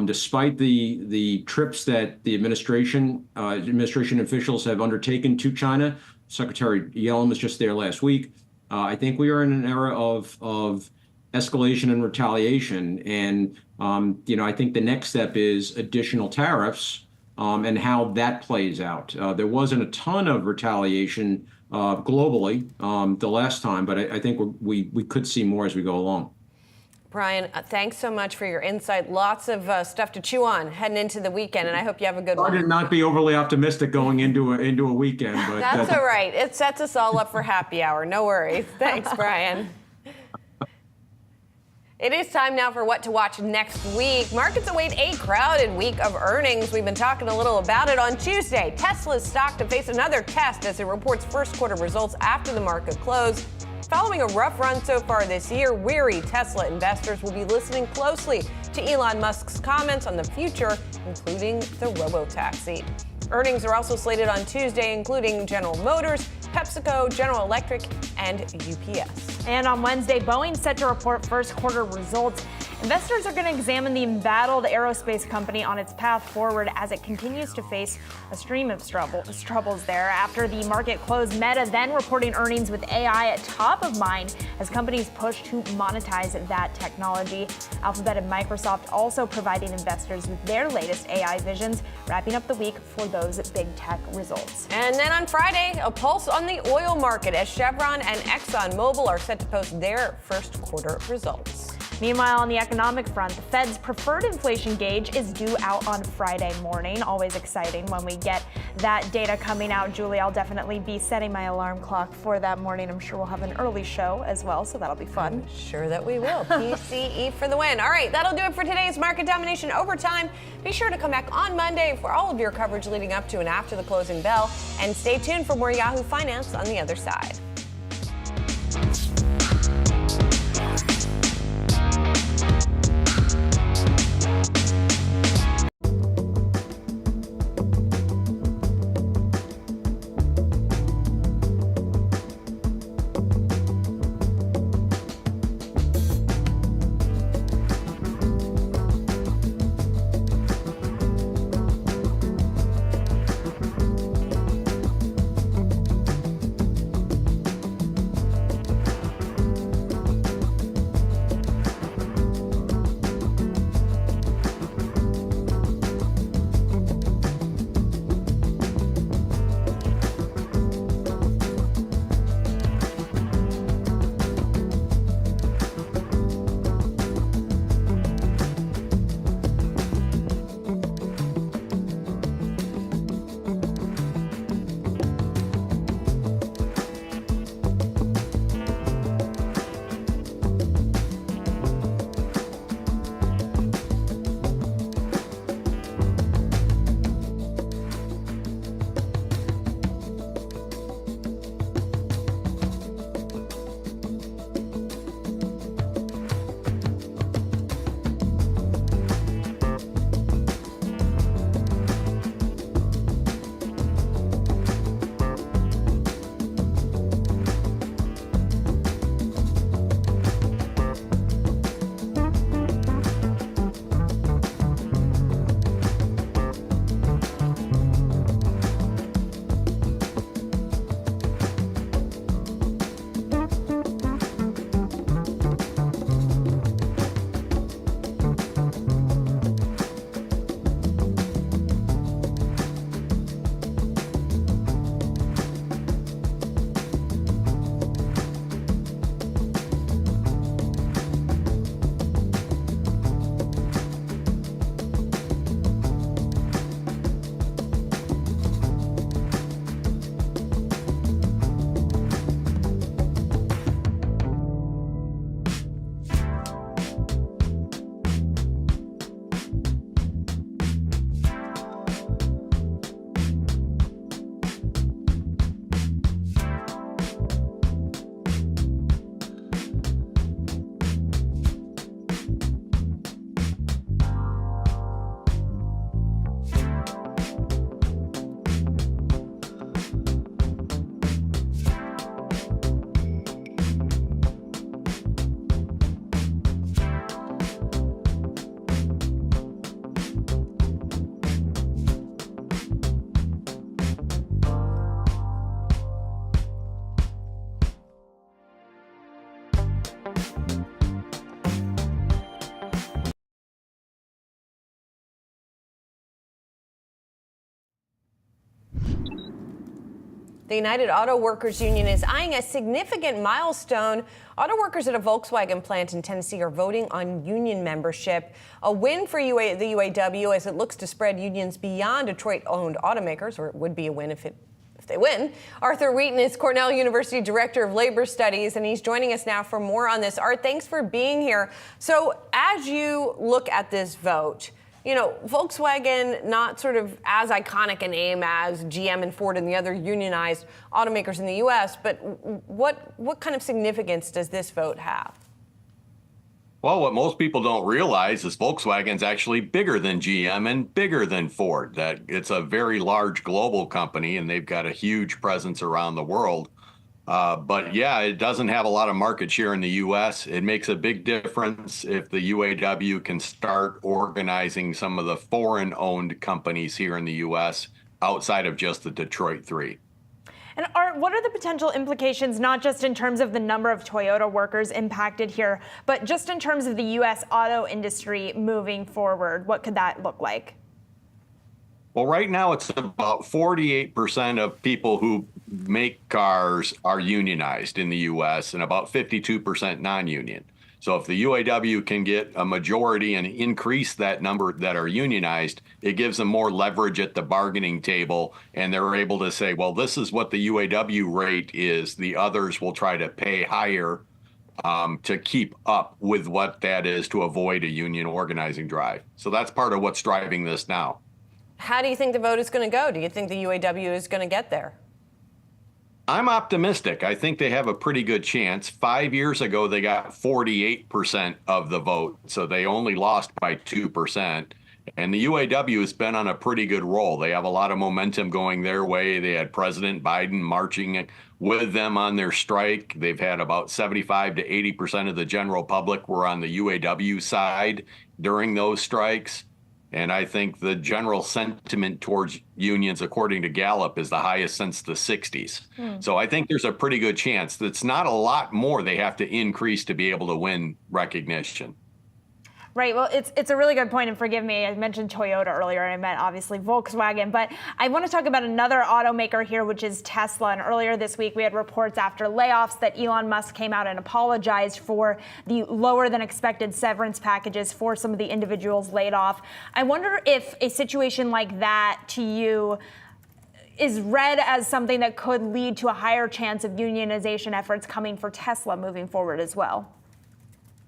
despite the trips that the administration officials have undertaken to China. Secretary Yellen was just there last week. I think we are in an era of escalation and retaliation, and I think the next step is additional tariffs and how that plays out. There wasn't a ton of retaliation globally the last time, but I think we could see more as we go along. Brian, thanks so much for your insight. Lots of stuff to chew on heading into the weekend, and I hope you have a good one. I did not be overly optimistic going into a weekend, but that's all right. It sets us all up for happy hour. No worries. Thanks, Brian. It is time now for what to watch next week. Markets await a crowded week of earnings. We've been talking a little about it on Tuesday. Tesla's stock to face another test as it reports first quarter results after the market close. Following a rough run so far this year, weary Tesla investors will be listening closely to Elon Musk's comments on the future, including the robotaxi. Earnings are also slated on Tuesday, including General Motors, PepsiCo, General Electric, and UPS. And on Wednesday, Boeing's set to report first quarter results. Investors are going to examine the embattled aerospace company on its path forward as it continues to face a stream of troubles there. After the market closed, Meta then reporting earnings with AI at top of mind as companies push to monetize that technology. Alphabet and Microsoft also providing investors with their latest AI visions, wrapping up the week for those big tech results. And then on Friday, a pulse on the oil market as Chevron and ExxonMobil are set to post their first quarter results. Meanwhile, on the economic front, the Fed's preferred inflation gauge is due out on Friday morning. Always exciting when we get that data coming out. Julie, I'll definitely be setting my alarm clock for that morning. I'm sure we'll have an early show as well, so that'll be fun. I'm sure that we will. PCE for the win. All right, that'll do it for today's Market Domination Overtime. Be sure to come back on Monday for all of your coverage leading up to and after the closing bell. And stay tuned for more Yahoo Finance on the other side. The United Auto Workers Union is eyeing a significant milestone. Auto workers at a Volkswagen plant in Tennessee are voting on union membership. A win for the UAW as it looks to spread unions beyond Detroit-owned automakers, or it would be a win if they win. Arthur Wheaton is Cornell University Director of Labor Studies, and he's joining us now for more on this. Art, thanks for being here. So as you look at this vote, you know, Volkswagen, not sort of as iconic a name as GM and Ford and the other unionized automakers in the U.S., but what kind of significance does this vote have? Well, what most people don't realize is Volkswagen's actually bigger than GM and bigger than Ford. That it's a very large global company, and they've got a huge presence around the world. But yeah, it doesn't have a lot of market share in the U.S. It makes a big difference if the UAW can start organizing some of the foreign-owned companies here in the U.S. outside of just the Detroit Three. And Art, what are the potential implications, not just in terms of the number of Toyota workers impacted here, but just in terms of the U.S. auto industry moving forward? What could that look like? Well, right now it's about 48% of people who make cars are unionized in the U.S. and about 52% non-union. So if the UAW can get a majority and increase that number that are unionized, it gives them more leverage at the bargaining table, and they're able to say, well, this is what the UAW rate is. The others will try to pay higher to keep up with what that is to avoid a union organizing drive. So that's part of what's driving this now. How do you think the vote is going to go? Do you think the UAW is going to get there? I'm optimistic. I think they have a pretty good chance. 5 years ago, they got 48% of the vote, so they only lost by 2%. And the UAW has been on a pretty good roll. They have a lot of momentum going their way. They had President Biden marching with them on their strike. They've had about 75 to 80% of the general public were on the UAW side during those strikes. And I think the general sentiment towards unions, according to Gallup, is the highest since the 60s. So I think there's a pretty good chance. That's not a lot more they have to increase to be able to win recognition. Right. Well, it's a really good point, and forgive me, I mentioned Toyota earlier, and I meant obviously Volkswagen, but I want to talk about another automaker here, which is Tesla. And earlier this week, we had reports after layoffs that Elon Musk came out and apologized for the lower than expected severance packages for some of the individuals laid off. I wonder if a situation like that to you is read as something that could lead to a higher chance of unionization efforts coming for Tesla moving forward as well.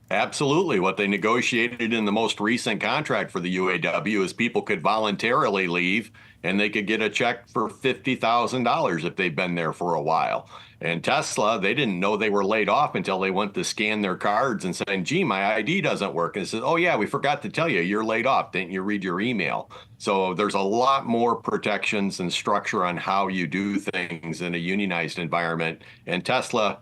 Absolutely. What they negotiated in the most recent contract for the UAW is people could voluntarily leave and they could get a check for $50,000 if they've been there for a while. And Tesla, they didn't know they were laid off until they went to scan their cards and saying, gee, my ID doesn't work. And it says, oh, yeah, we forgot to tell you, you're laid off. Didn't you read your email? So there's a lot more protections and structure on how you do things in a unionized environment. And Tesla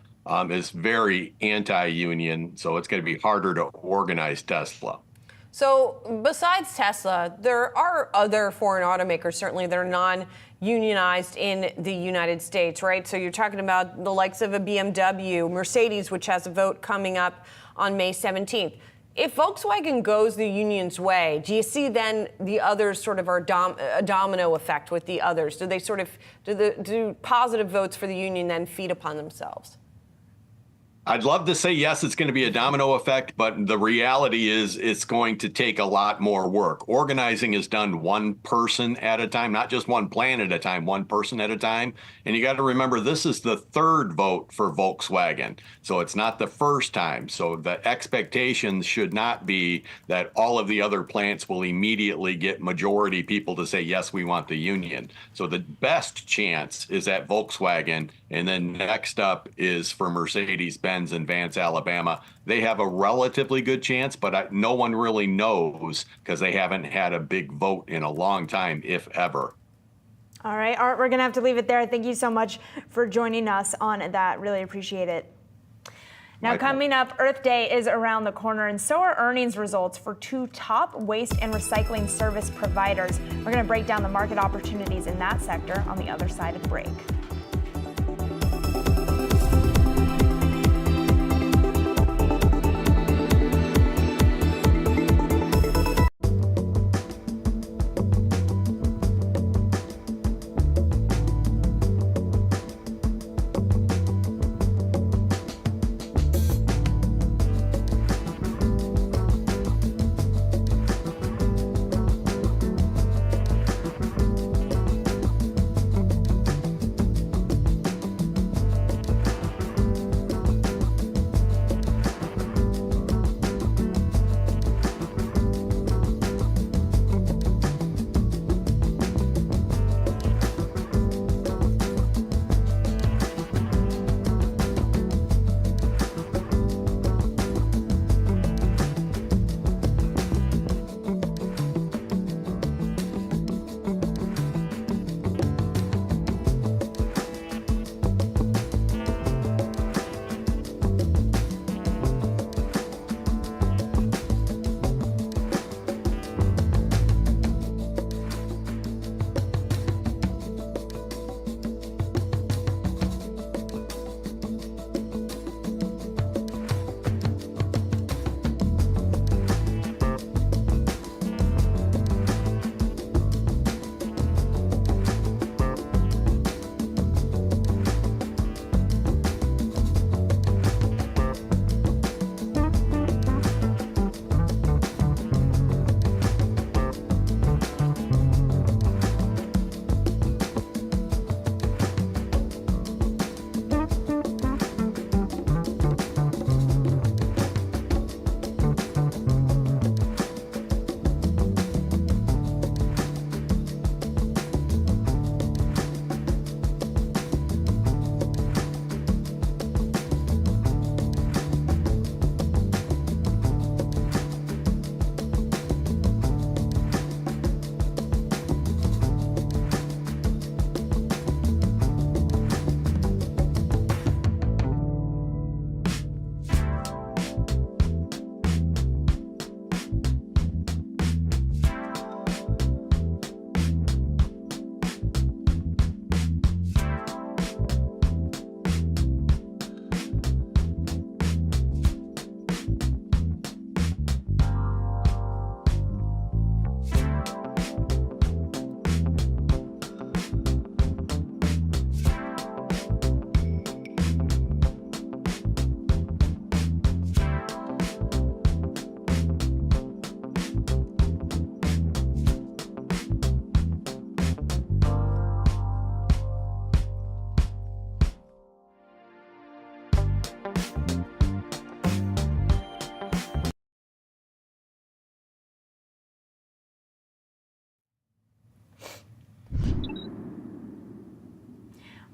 is very anti-union, so it's going to be harder to organize Tesla. So besides Tesla, there are other foreign automakers, certainly that are non-unionized in the United States, right? So you're talking about the likes of a BMW, Mercedes, which has a vote coming up on May 17th. If Volkswagen goes the union's way, do you see then the others sort of are a domino effect with the others? Do they sort of, do positive votes for the union then feed upon themselves? I'd love to say, yes, it's going to be a domino effect, but the reality is it's going to take a lot more work. Organizing is done one person at a time, not just one plan at a time, one person at a time. And you got to remember, this is the third vote for Volkswagen. So it's not the first time. So the expectations should not be that all of the other plants will immediately get majority people to say, yes, we want the union. So the best chance is at Volkswagen. And then next up is for Mercedes-Benz in Vance, Alabama. They have a relatively good chance, but no one really knows because they haven't had a big vote in a long time, if ever. All right, Art, we're going to have to leave it there. Thank you so much for joining us on that. Really appreciate it. Now, coming up, Earth Day is around the corner, and so are earnings results for two top waste and recycling service providers. We're going to break down the market opportunities in that sector on the other side of the break.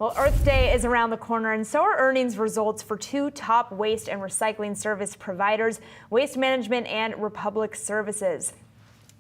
Well, Earth Day is around the corner, and so are earnings results for two top waste and recycling service providers, Waste Management and Republic Services.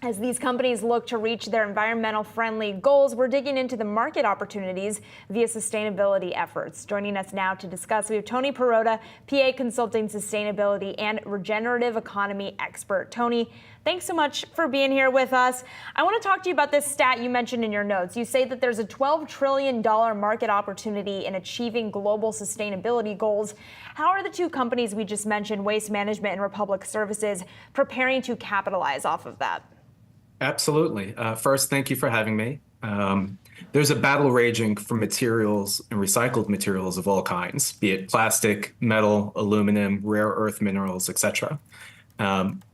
As these companies look to reach their environmental friendly goals, we're digging into the market opportunities via sustainability efforts. Joining us now to discuss, we have Tony Perrotta, PA Consulting Sustainability and Regenerative Economy Expert. Tony, thanks so much for being here with us. I want to talk to you about this stat you mentioned in your notes. You say that there's a $12 trillion market opportunity in achieving global sustainability goals. How are the two companies we just mentioned, Waste Management and Republic Services, preparing to capitalize off of that? Absolutely. First, thank you for having me. There's a battle raging for materials and recycled materials of all kinds, be it plastic, metal, aluminum, rare earth minerals, etc.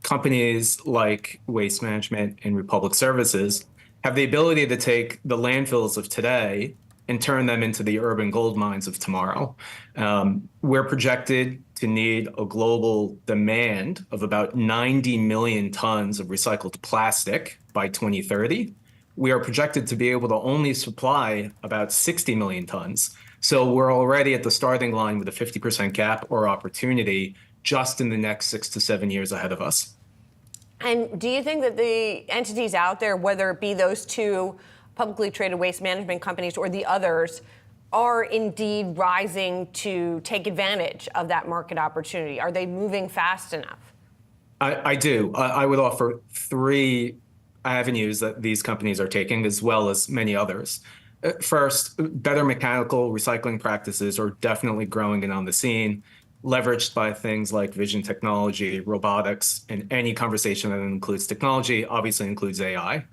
Companies like Waste Management and Republic Services have the ability to take the landfills of today and turn them into the urban gold mines of tomorrow. We're projected to need a global demand of about 90 million tons of recycled plastic by 2030. We are projected to be able to only supply about 60 million tons. So we're already at the starting line with a 50% gap or opportunity just in the next 6 to 7 years ahead of us. And do you think that the entities out there, whether it be those two publicly traded waste management companies or the others, are indeed rising to take advantage of that market opportunity? Are they moving fast enough? I do. I would offer three avenues that these companies are taking, as well as many others. First, better mechanical recycling practices are definitely growing and on the scene, leveraged by things like vision technology, robotics, and any conversation that includes technology obviously includes AI.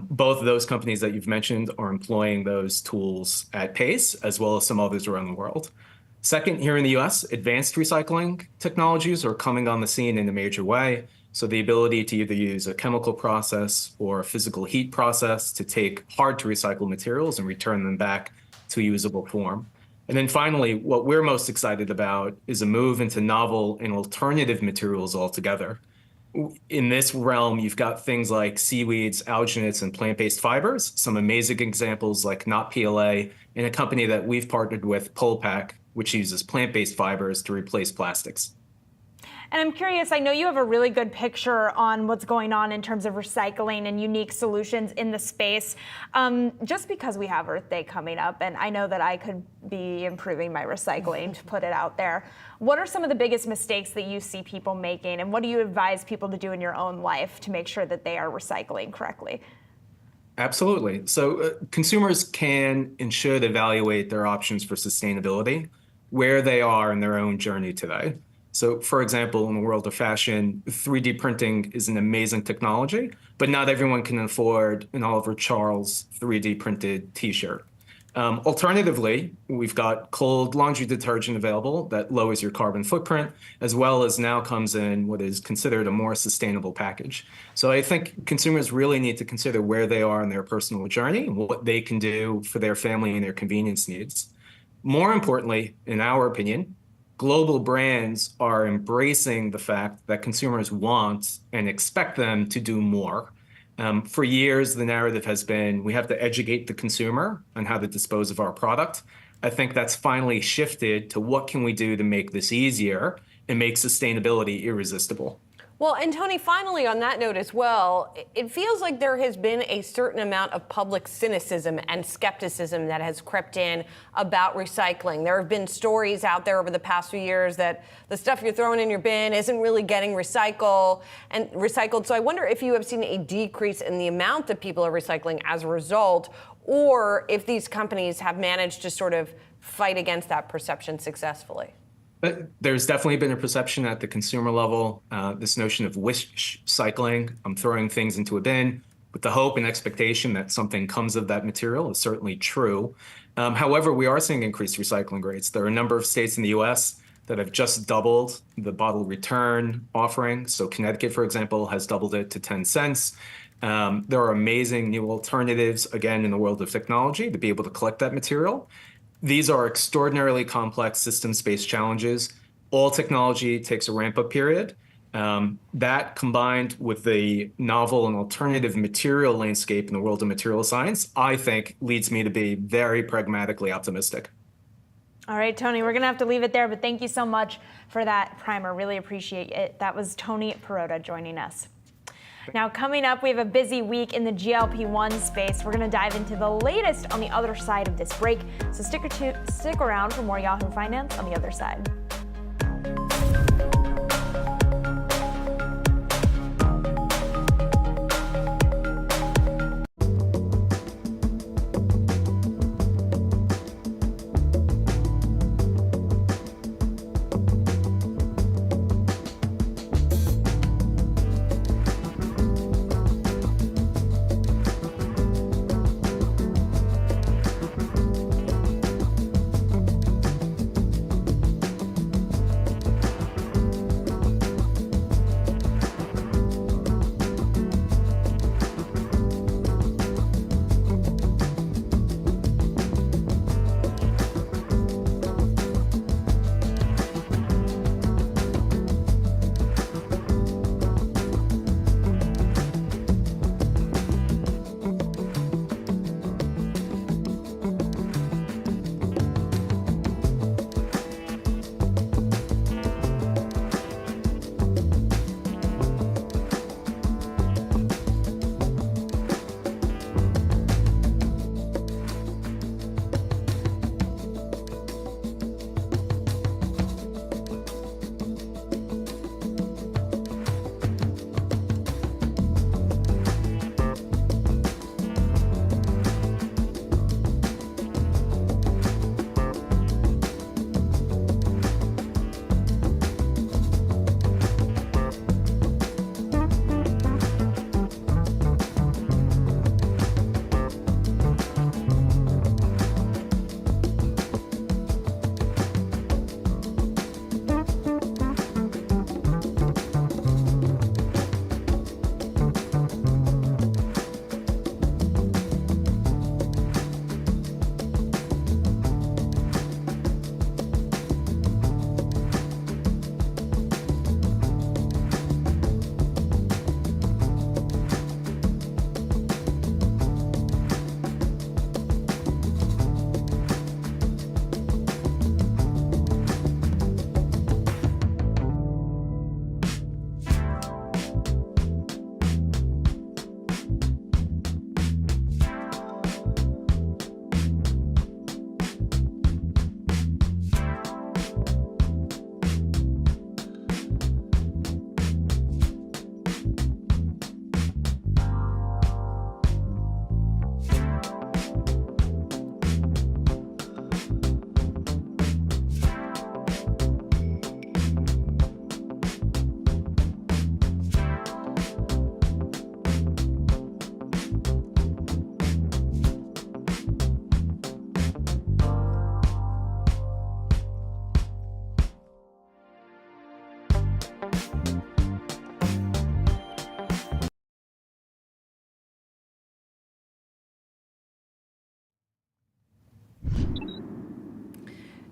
Both of those companies that you've mentioned are employing those tools at pace, as well as some others around the world. Second, here in the US, advanced recycling technologies are coming on the scene in a major way. So the ability to either use a chemical process or a physical heat process to take hard to recycle materials and return them back to a usable form. And then finally, what we're most excited about is a move into novel and alternative materials altogether. In this realm, you've got things like seaweeds, alginates, and plant-based fibers, some amazing examples like Not PLA, and a company that we've partnered with, Polpak, which uses plant-based fibers to replace plastics. And I'm curious, I know you have a really good picture on what's going on in terms of recycling and unique solutions in the space. Just because we have Earth Day coming up, and I know that I could be improving my recycling to put it out there, what are some of the biggest mistakes that you see people making, and what do you advise people to do in your own life to make sure that they are recycling correctly? Absolutely. So consumers can and should evaluate their options for sustainability, where they are in their own journey today. So, for example, in the world of fashion, 3D printing is an amazing technology, but not everyone can afford an Oliver Charles 3D printed t-shirt. Alternatively, we've got cold laundry detergent available that lowers your carbon footprint, as well as now comes in what is considered a more sustainable package. So I think consumers really need to consider where they are in their personal journey and what they can do for their family and their convenience needs. More importantly, in our opinion, global brands are embracing the fact that consumers want and expect them to do more. For years, the narrative has been, we have to educate the consumer on how to dispose of our product. I think that's finally shifted to what can we do to make this easier and make sustainability irresistible. Well, and Tony, finally on that note as well, it feels like there has been a certain amount of public cynicism and skepticism that has crept in about recycling. There have been stories out there over the past few years that the stuff you're throwing in your bin isn't really getting recycled. So I wonder if you have seen a decrease in the amount that people are recycling as a result, or if these companies have managed to sort of fight against that perception successfully. But there's definitely been a perception at the consumer level, this notion of wish cycling. I'm throwing things into a bin with the hope and expectation that something comes of that material is certainly true. However, we are seeing increased recycling rates. There are a number of states in the US that have just doubled the bottle return offering. So Connecticut, for example, has doubled it to 10 cents. There are amazing new alternatives, again, in the world of technology to be able to collect that material. These are extraordinarily complex systems-based challenges. All technology takes a ramp-up period. That combined with the novel and alternative material landscape in the world of material science, I think leads me to be very pragmatically optimistic. All right, Tony, we're going to have to leave it there, but thank you so much for that primer. Really appreciate it. That was Tony Perrotta joining us. Now, coming up, we have a busy week in the GLP-1 space. We're going to dive into the latest on the other side of this break. So stick around for more Yahoo Finance on the other side.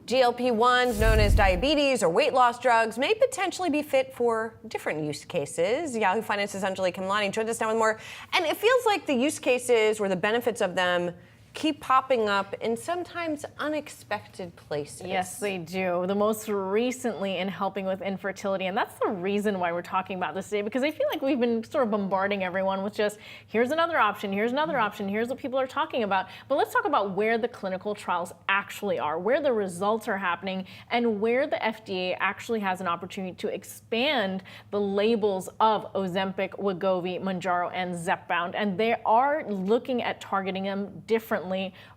GLP-1s, known as diabetes or weight loss drugs, may potentially be fit for different use cases. Yahoo Finance's Anjali Kamlani joins us now with more. And it feels like the use cases or the benefits of them keep popping up in sometimes unexpected places. Yes, they do. The most recently in helping with infertility. And that's the reason why we're talking about this today, because I feel like we've been sort of bombarding everyone with just, here's another option, here's another option, here's what people are talking about. But let's talk about where the clinical trials actually are, where the results are happening, and where the FDA actually has an opportunity to expand the labels of Ozempic, Wegovy, Mounjaro, and Zepbound. And they are looking at targeting them differently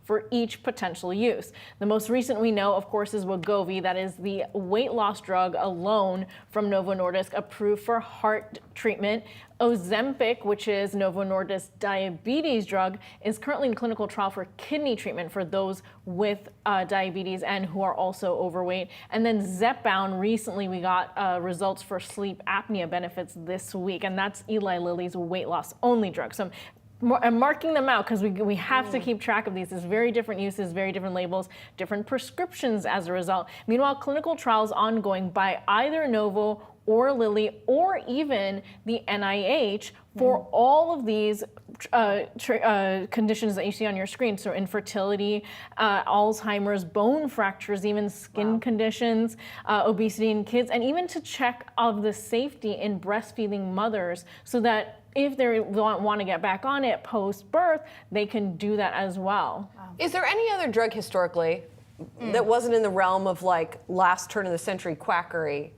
for each potential use. The most recent we know, of course, is Wegovy. That is the weight loss drug alone from Novo Nordisk, approved for heart treatment. Ozempic, which is Novo Nordisk's diabetes drug, is currently in clinical trial for kidney treatment for those with diabetes and who are also overweight. And then Zepbound, recently we got results for sleep apnea benefits this week, and that's Eli Lilly's weight loss only drug. So I'm marking them out because we have to keep track of these. There's very different uses, very different labels, different prescriptions as a result. Meanwhile, clinical trials ongoing by either Novo or Lilly or even the NIH for all of these conditions that you see on your screen. So infertility, Alzheimer's, bone fractures, even skin conditions, obesity in kids, and even to check of the safety in breastfeeding mothers so that if they want to get back on it post-birth, they can do that as well. Wow. Is there any other drug historically that wasn't in the realm of like last turn of the century quackery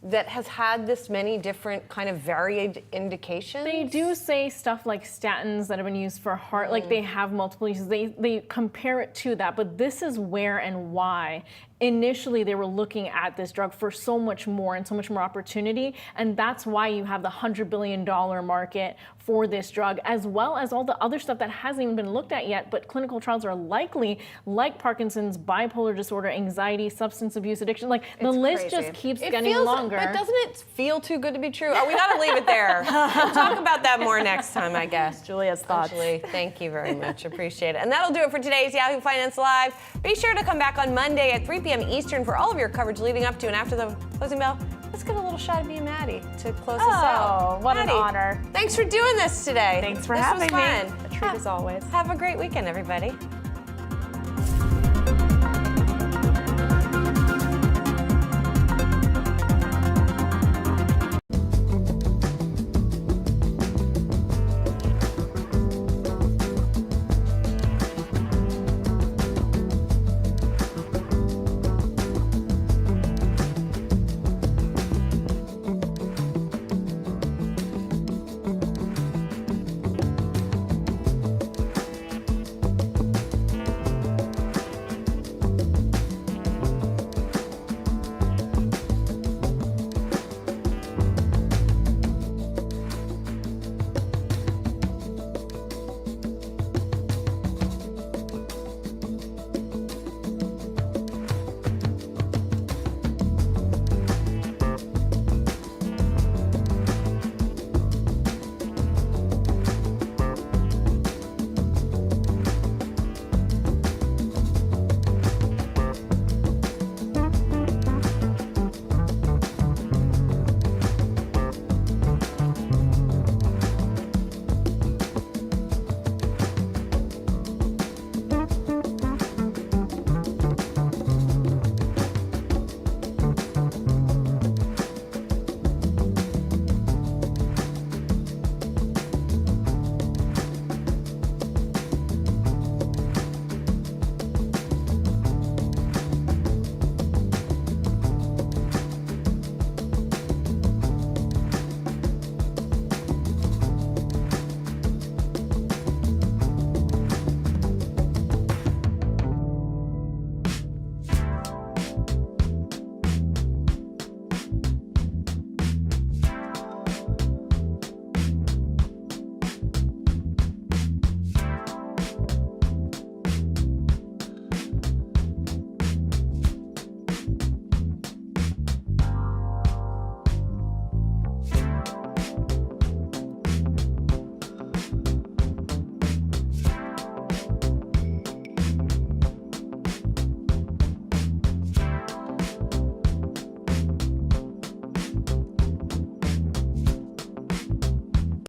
that has had this many different kind of varied indications? They do say stuff like statins that have been used for heart, like they have multiple uses. They compare it to that, but this is where and why initially they were looking at this drug for so much more and so much more opportunity, and that's why you have the $100 billion market for this drug, as well as all the other stuff that hasn't even been looked at yet, but clinical trials are likely, like Parkinson's, bipolar disorder, anxiety, substance abuse addiction, like the list just keeps getting longer. But doesn't it feel too good to be true? Oh, we gotta leave it there. We'll talk about that more next time, I guess. Julia's thoughts. Julie, thank you very much, appreciate it. And that'll do it for today's Yahoo Finance Live. Be sure to come back on Monday at 3 p.m. Eastern for all of your coverage leading up to and after the closing bell. Let's get a little shot of me and Maddie to close us out. Oh, what an honor. Thanks for doing this today. Thanks for having me. A treat as always. Have a great weekend, everybody.